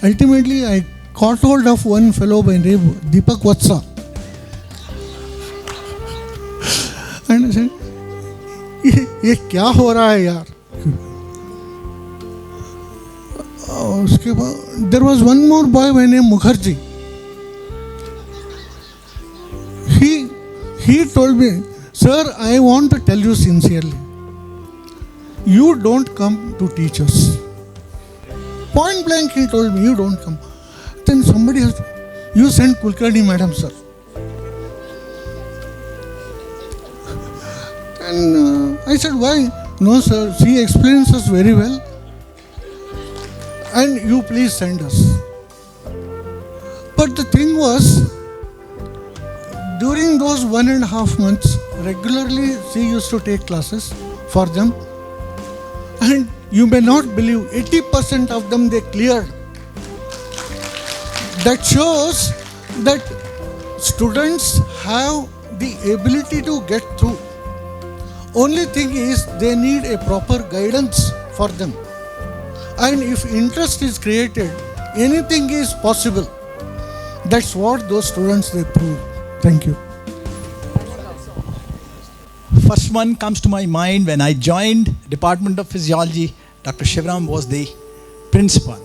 Ultimately, I caught hold of one fellow by name Deepak Vatsa. And I said, ये क्या हो रहा है यार? उसके बाद there was one more boy by name Mukherjee. He told me, sir, I want to tell you sincerely, you don't come to teach us. Point blank, he told me, you don't come. Then somebody has, you send Kulkarni madam, sir. And I said, why? No, sir, she explains us very well. And you please send us. But the thing was, during those 1.5 months, regularly she used to take classes for them. And you may not believe, 80% of them they cleared. That shows that students have the ability to get through. Only thing is they need a proper guidance for them. And if interest is created, anything is possible. That's what those students they prove. Thank you. First one comes to my mind when I joined Department of Physiology. Dr. Shivram was the principal.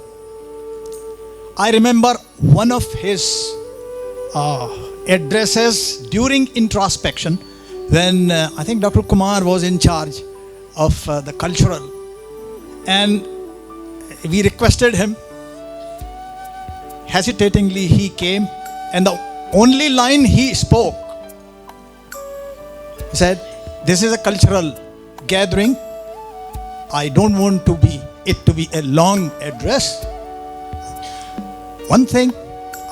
I remember one of his addresses during introspection when I think Dr. Kumar was in charge of the cultural, and we requested him. Hesitatingly he came, and the only line he spoke, he said, this is a cultural gathering. I don't want it to be a long address. One thing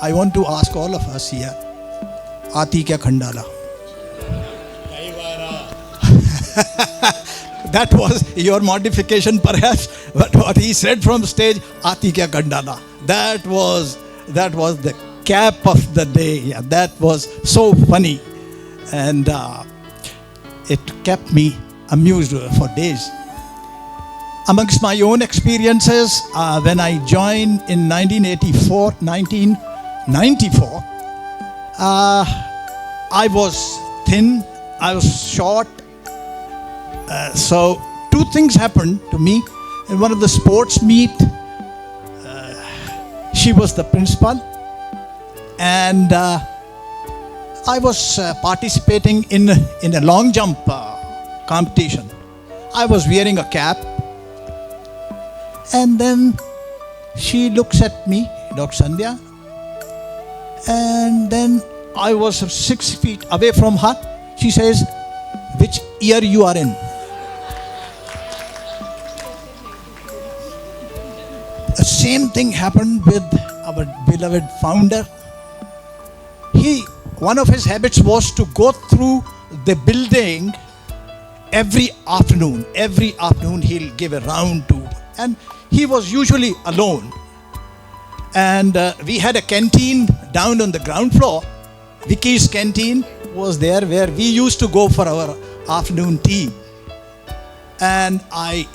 I want to ask all of us here, Aati kya khandala? That was your modification perhaps, but what he said from stage, Aati kya khandala? That was the cap of the day. Yeah, that was so funny, and it kept me amused for days. Amongst my own experiences, when I joined in 1984, 94, I was thin, I was short. So two things happened to me. In one of the sports meet, she was the principal, and I was participating in a long jump competition. I was wearing a cap, and then she looks at me, Dr. Sandhya, and then I was 6 feet away from her. She says, "Which year you are in?" The same thing happened with our beloved founder. One of his habits was to go through the building every afternoon. Every afternoon he'll give a round to, and he was usually alone. And we had a canteen down on the ground floor. Vicky's canteen was there where we used to go for our afternoon tea. And I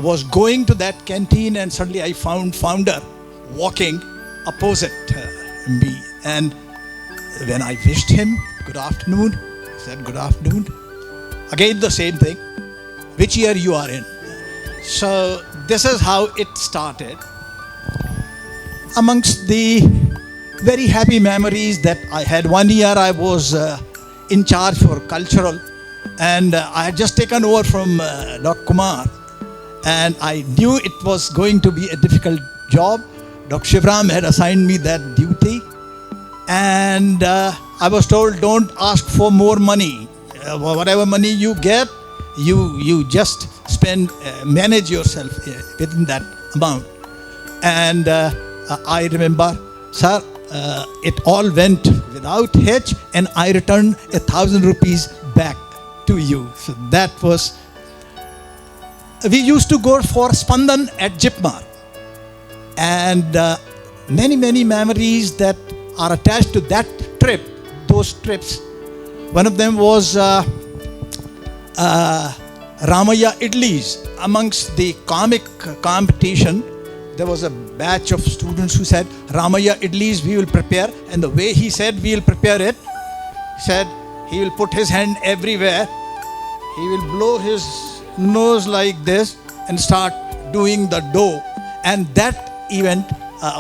was going to that canteen, and suddenly I found founder walking opposite me. And when I wished him good afternoon, he said good afternoon. Again the same thing. Which year you are in? So this is how it started. Amongst the very happy memories that I had, one year I was in charge for cultural, and I had just taken over from Dr. Kumar, and I knew it was going to be a difficult job. Dr. Shivram had assigned me that duty, and I was told, don't ask for more money. Whatever money you get, you just spend, manage yourself within that amount. And I remember, sir, it all went without hitch, and I returned 1,000 rupees back to you. So that was, we used to go for Spandan at Jipmar, and many memories that are attached to that trip, those trips. One of them was Ramaya Idlis. Amongst the comic competition, there was a batch of students who said, Ramaya Idlis we will prepare. And the way he said we will prepare it, he said he will put his hand everywhere, he will blow his nose like this and start doing the dough. And that event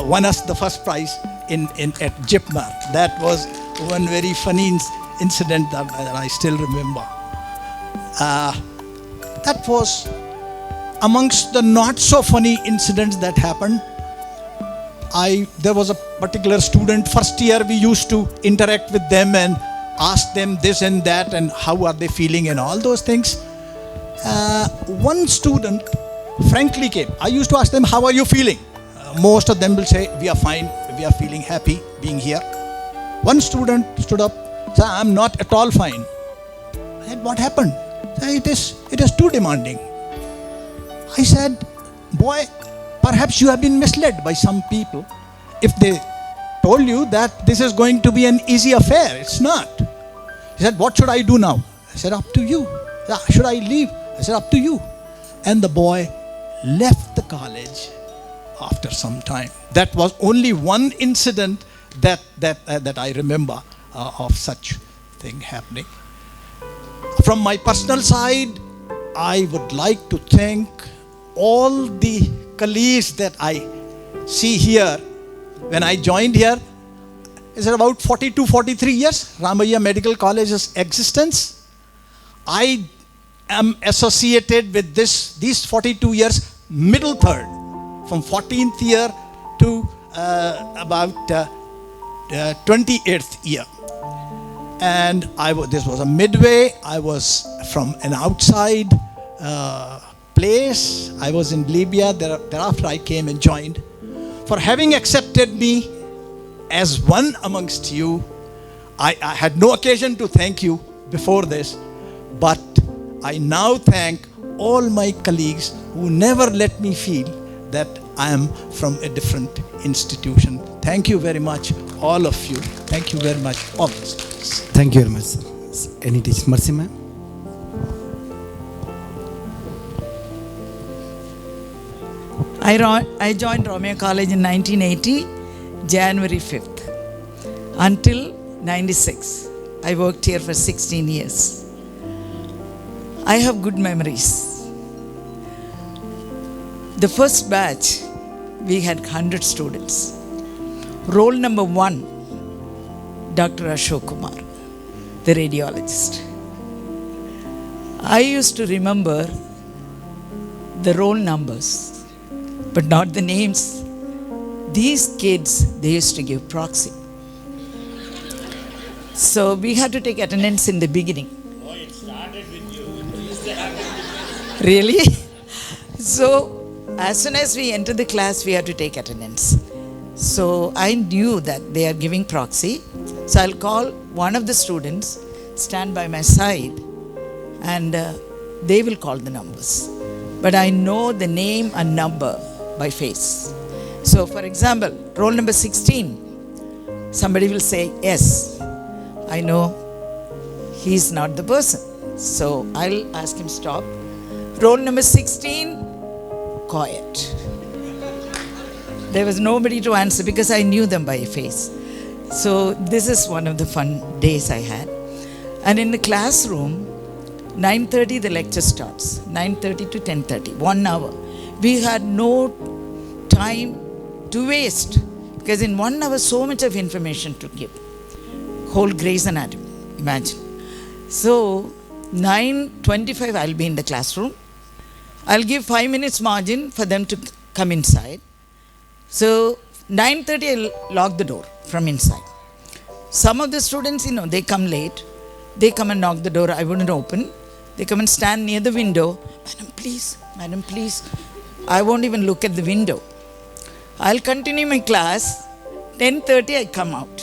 won us the first prize at Jipmar. That was one very funny incident that I still remember. That was amongst the not so funny incidents that happened. There was a particular student, first year we used to interact with them and ask them this and that and how are they feeling and all those things. One student frankly came. I used to ask them, how are you feeling? Most of them will say, we are fine, we are feeling happy being here. One student stood up, said, I'm not at all fine. I said, what happened? Said, it is too demanding. I said, boy, perhaps you have been misled by some people. If they told you that this is going to be an easy affair, it's not. He said, what should I do now? I said, up to you. Should I leave? I said, up to you. And the boy left the college after some time. That was only one incident that I remember of such thing happening. From my personal side, I would like to thank all the colleagues that I see here. When I joined here, is it about 42, 43 years, Ramaiah Medical College's existence. I am associated with these 42 years, middle third, from 14th year to about 28th year. And this was a midway. I was from an outside place. I was in Libya. Thereafter I came and joined. For having accepted me as one amongst you, I had no occasion to thank you before this, but I now thank all my colleagues who never let me feel that I am from a different institution. Thank you very much, all of you. Thank you very much, all the students. Thank you very much. Any teacher, Mercy ma'am? I joined Romeo College in 1980, January 5th. Until 96. I worked here for 16 years. I have good memories. The first batch, we had 100 students. Roll number 1, Dr. Ashok Kumar, the radiologist. I used to remember the roll numbers, but not the names. These kids, they used to give proxy. So we had to take attendance in the beginning. Oh, it started with you. Really? So as soon as we entered the class, we had to take attendance. So I knew that they are giving proxy. So I'll call one of the students, stand by my side, and they will call the numbers. But I know the name and number by face. So for example, roll number 16, somebody will say yes. I know he's not the person. So I'll ask him stop. Roll number 16, quiet. There was nobody to answer because I knew them by face. So this is one of the fun days I had. And in the classroom, 9:30 the lecture starts. 9:30 to 10:30, 1 hour. We had no time to waste because in 1 hour so much of information to give. Whole Grey's Anatomy, imagine. So 9:25 I'll be in the classroom. I'll give 5 minutes margin for them to come inside. So 9:30 I'll lock the door from inside. Some of the students, they come late. They come and knock the door. I wouldn't open. They come and stand near the window. Madam, please. I won't even look at the window. I'll continue my class. 10:30 I come out.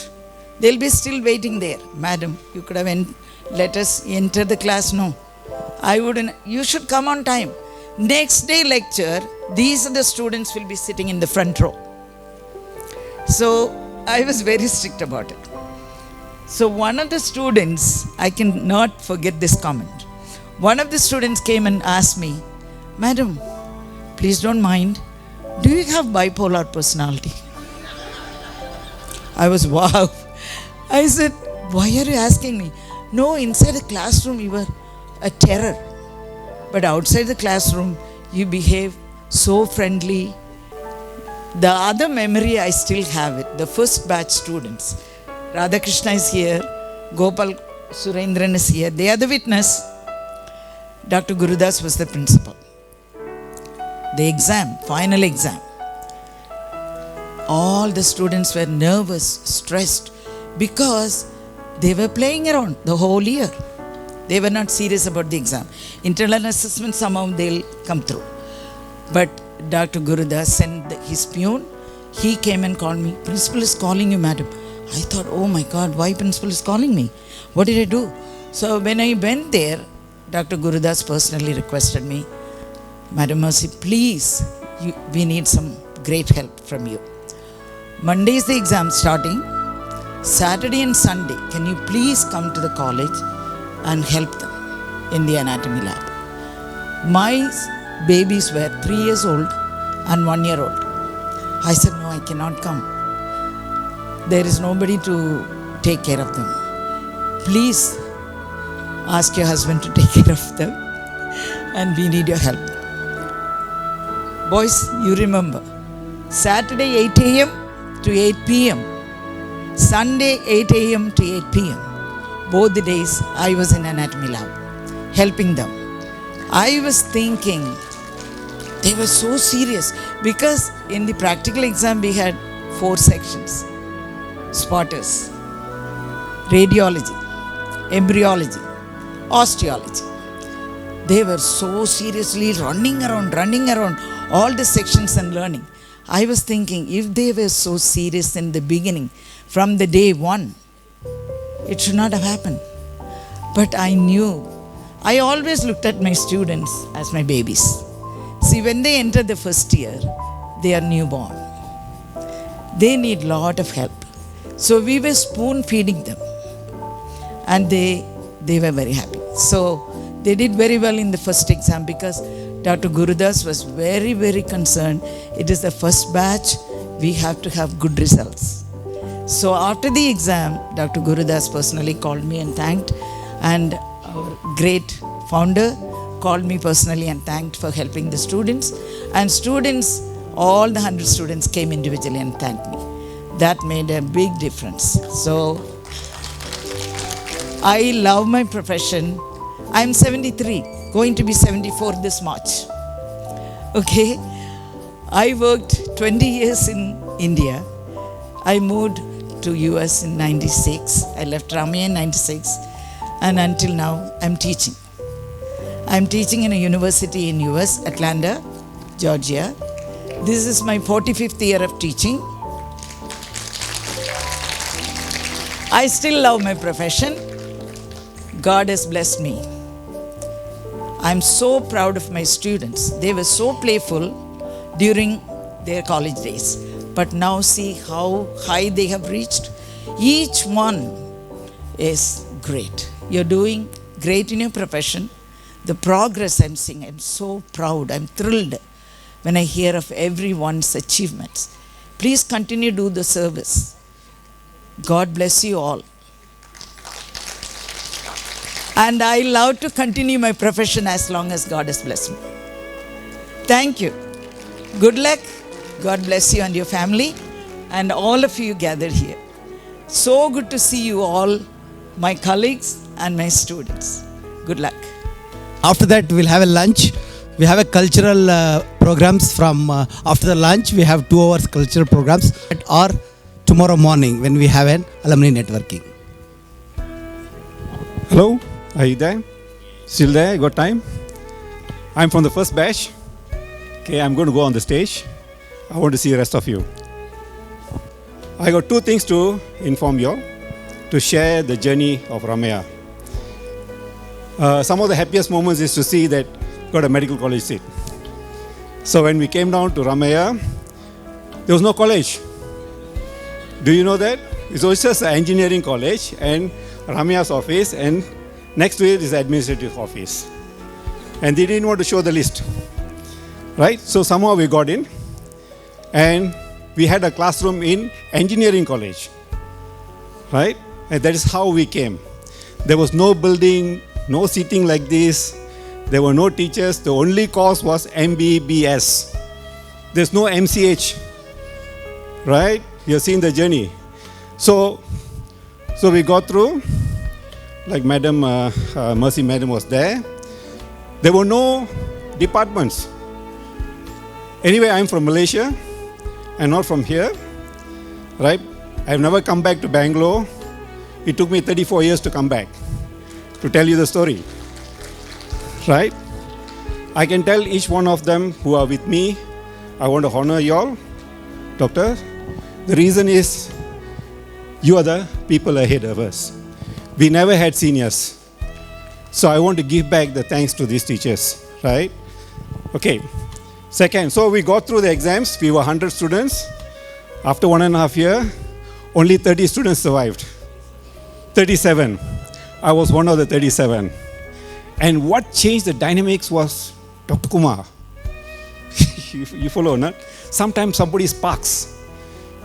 They'll be still waiting there. Madam, you could have let us enter the class. No, I wouldn't. You should come on time. Next day lecture, these are the students will be sitting in the front row. So I was very strict about it. So one of the students, I cannot forget this comment. One of the students came and asked me, Madam, please don't mind, do you have bipolar personality? I was wow. I said, why are you asking me? No, inside the classroom you were a terror. But outside the classroom, you behave so friendly. The other memory, I still have it. The first batch students. Radhakrishna is here. Gopal Surendran is here. They are the witness. Dr. Gurudas was the principal. The exam, final exam. All the students were nervous, stressed, because they were playing around the whole year. They were not serious about the exam. Internal assessment, somehow they'll come through. But Dr. Gurudas sent his peon. He came and called me. Principal is calling you, madam. I thought, oh my God, why principal is calling me? What did I do? So when I went there, Dr. Gurudas personally requested me, Madam Mercy, please, we need some great help from you. Monday is the exam starting. Saturday and Sunday, can you please come to the college and help them in the anatomy lab? My babies were 3 years old and 1 year old. I said, no, I cannot come. There is nobody to take care of them. Please ask your husband to take care of them and we need your help. Boys, you remember, Saturday 8 a.m. to 8 p.m. Sunday 8 a.m. to 8 p.m. Both the days I was in anatomy lab, helping them. I was thinking, they were so serious because in the practical exam we had 4 sections. Spotters, radiology, embryology, osteology. They were so seriously running around all the sections and learning. I was thinking, if they were so serious in the beginning, from the day 1, it should not have happened. But I knew, I always looked at my students as my babies. See, when they enter the first year, they are newborn. They need lot of help. So we were spoon feeding them. And they were very happy. So they did very well in the first exam because Dr. Gurudas was very, very concerned. It is the first batch. We have to have good results. So after the exam, Dr. Gurudas personally called me and thanked, and our great founder called me personally and thanked for helping the students. And students, all the 100 students came individually and thanked me. That made a big difference. So I love my profession. I'm 73, going to be 74 this March. Okay, I worked 20 years in India. I moved to US in 96. I left Ramaya in 96, and until now I'm teaching. I'm teaching in a university in US, Atlanta, Georgia. This is my 45th year of teaching. I still love my profession. God has blessed me. I'm so proud of my students. They were so playful during their college days. But now see how high they have reached. Each one is great. You're doing great in your profession. The progress I'm seeing, I'm so proud. I'm thrilled when I hear of everyone's achievements. Please continue to do the service. God bless you all. And I love to continue my profession as long as God has blessed me. Thank you. Good luck. God bless you and your family and all of you gathered here. So good to see you all, my colleagues and my students. Good luck. After that, we'll have a lunch. We have a cultural programs from after the lunch. We have 2 hours cultural programs. Or tomorrow morning when we have an alumni networking. Hello, are you there? Still there? You got time? I'm from the first batch. Okay, I'm going to go on the stage. I want to see the rest of you. I got 2 things to inform you, to share the journey of Ramaya. Some of the happiest moments is to see that got a medical college seat. So when we came down to Ramaya, there was no college. Do you know that? It was just an engineering college and Ramaya's office, and next to it is the administrative office. And they didn't want to show the list. Right? So somehow we got in. And we had a classroom in engineering college, right? And that is how we came. There was no building, no seating like this. There were no teachers. The only course was MBBS. There's no MCH, right? You've seen the journey. So we got through, like Madam, Mercy Madam was there. There were no departments. Anyway, I'm from Malaysia. And not from here, right? I've never come back to Bangalore. It took me 34 years to come back to tell you the story, right? I can tell each one of them who are with me, I want to honor you all, Doctor. The reason is you are the people ahead of us. We never had seniors. So I want to give back the thanks to these teachers, right? Okay. Second, so we got through the exams. We were 100 students. After 1.5 years, only 30 students survived. 37. I was one of the 37. And what changed the dynamics was Dr. Kumar. You follow, no? Sometimes somebody sparks.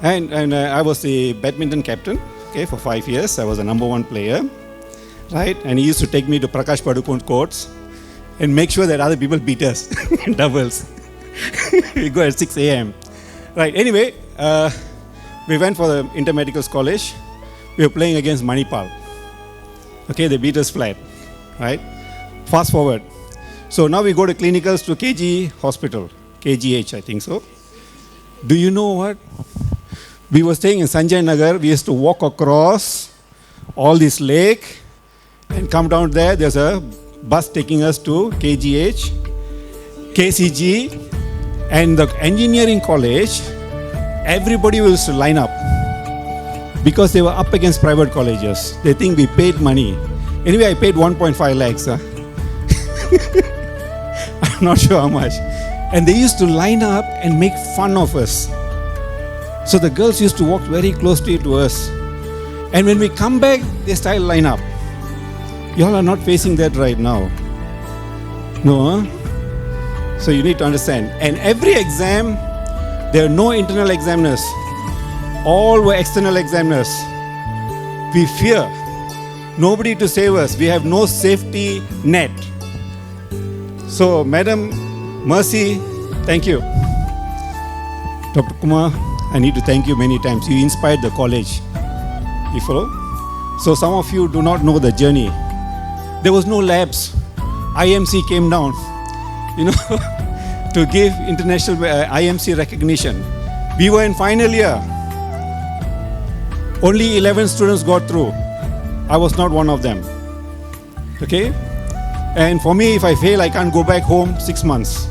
And I was the badminton captain, okay, for 5 years. I was the #1 player, right? And he used to take me to Prakash Padukone courts and make sure that other people beat us in doubles. We go at 6 a.m. Right, anyway, we went for the Intermedical College. We were playing against Manipal. Okay, they beat us flat, right? Fast forward. So now we go to clinicals to KG Hospital, KGH, I think so. Do you know what? We were staying in Sanjay Nagar. We used to walk across all this lake and come down there. There's a bus taking us to KGH, KCG, and the engineering college. Everybody used to line up because they were up against private colleges. They think we paid money. Anyway, I paid 1.5 lakhs. Huh? I'm not sure how much. And they used to line up and make fun of us. So the girls used to walk very closely to us. And when we come back, they start line up. Y'all are not facing that right now. No, huh? So you need to understand. And every exam, there are no internal examiners. All were external examiners. We fear nobody to save us. We have no safety net. So, Madam Mercy, thank you. Dr. Kumar, I need to thank you many times. You inspired the college. You follow? So some of you do not know the journey. There was no labs. IMC came down, to give international IMC recognition. We were in final year. Only 11 students got through. I was not one of them. Okay? And for me, if I fail, I can't go back home 6 months.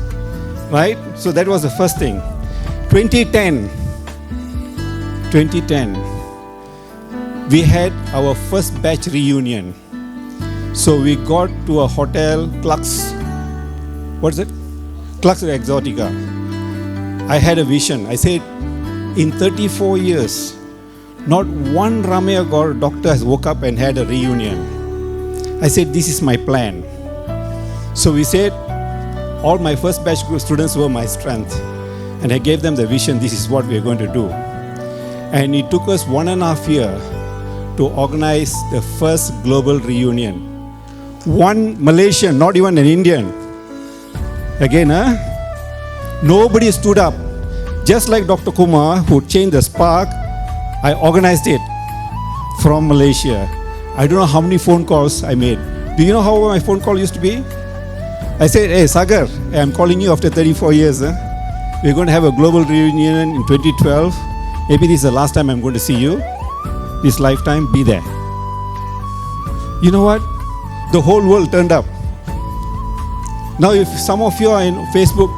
Right? So that was the first thing. 2010, we had our first batch reunion. So we got to a hotel, Klux, what is it? Klux Exotica. I had a vision. I said, in 34 years, not one Ramaya doctor has woke up and had a reunion. I said, this is my plan. So we said, all my first batch students were my strength. And I gave them the vision, this is what we are going to do. And it took us 1.5 years to organize the first global reunion. One Malaysian, not even an Indian. Again, nobody stood up. Just like Dr. Kumar, who changed the spark, I organized it from Malaysia. I don't know how many phone calls I made. Do you know how my phone call used to be? I said, hey, Sagar, I'm calling you after 34 years. We're going to have a global reunion in 2012. Maybe this is the last time I'm going to see you. This lifetime, be there. You know what? The whole world turned up. Now, if some of you are in Facebook,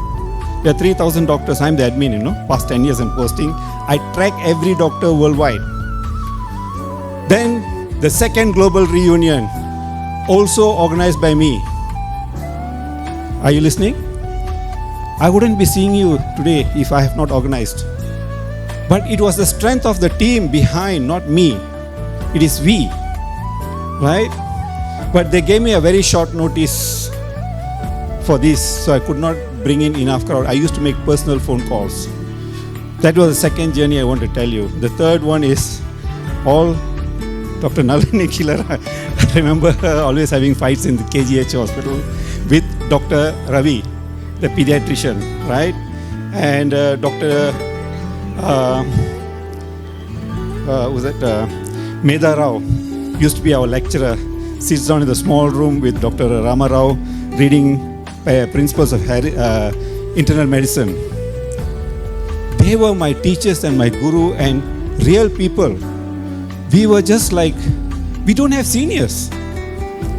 there are 3,000 doctors. I'm the admin, past 10 years I'm posting. I track every doctor worldwide. Then, the second global reunion, also organized by me. Are you listening? I wouldn't be seeing you today if I have not organized. But it was the strength of the team behind, not me. It is we. Right? But they gave me a very short notice for this, so I could not bring in enough crowd. I used to make personal phone calls. That was the second journey I want to tell you. The third one is all Dr. Nalini Killer. I remember always having fights in the KGH hospital with Dr. Ravi, the pediatrician, right? And Dr. Medha Rao used to be our lecturer. Sits down in the small room with Dr. Rama Rao reading principles of internal medicine. They were my teachers and my guru and real people. We were just like, we don't have seniors.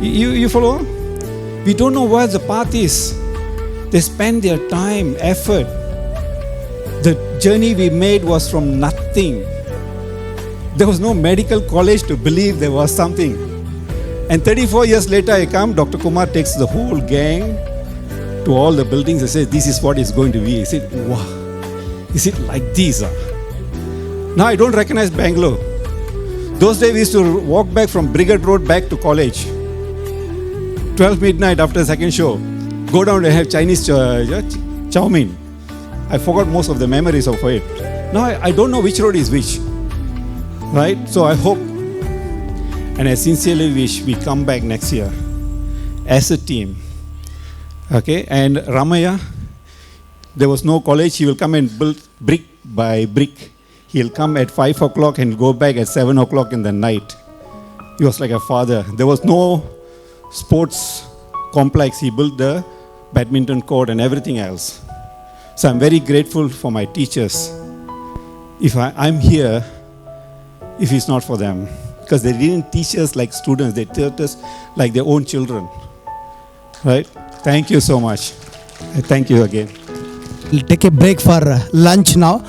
You follow? We don't know where the path is. They spend their time, effort. The journey we made was from nothing. There was no medical college to believe there was something. And 34 years later I come, Dr. Kumar takes the whole gang to all the buildings and says, this is what it's going to be. He said, wow, is it like this? Now I don't recognize Bangalore. Those days we used to walk back from Brigade Road back to college. 12 midnight after the second show. Go down and have Chinese chow mein. I forgot most of the memories of it. Now I don't know which road is which. Right? So I hope and I sincerely wish we come back next year as a team. Okay? And Ramaya, there was no college. He will come and build brick by brick. He'll come at 5 o'clock and go back at 7 o'clock in the night. He was like a father. There was no sports complex. He built the badminton court and everything else. So I'm very grateful for my teachers. If I'm here, if it's not for them. Because they didn't teach us like students, they taught us like their own children. Right? Thank you so much. Thank you again. We'll take a break for lunch now.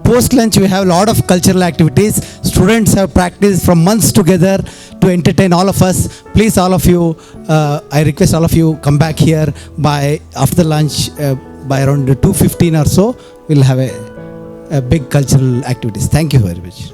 Post lunch, we have a lot of cultural activities. Students have practiced from months together to entertain all of us. Please, all of you, I request all of you come back here by after lunch by around 2:15 or so. We'll have a big cultural activities. Thank you very much.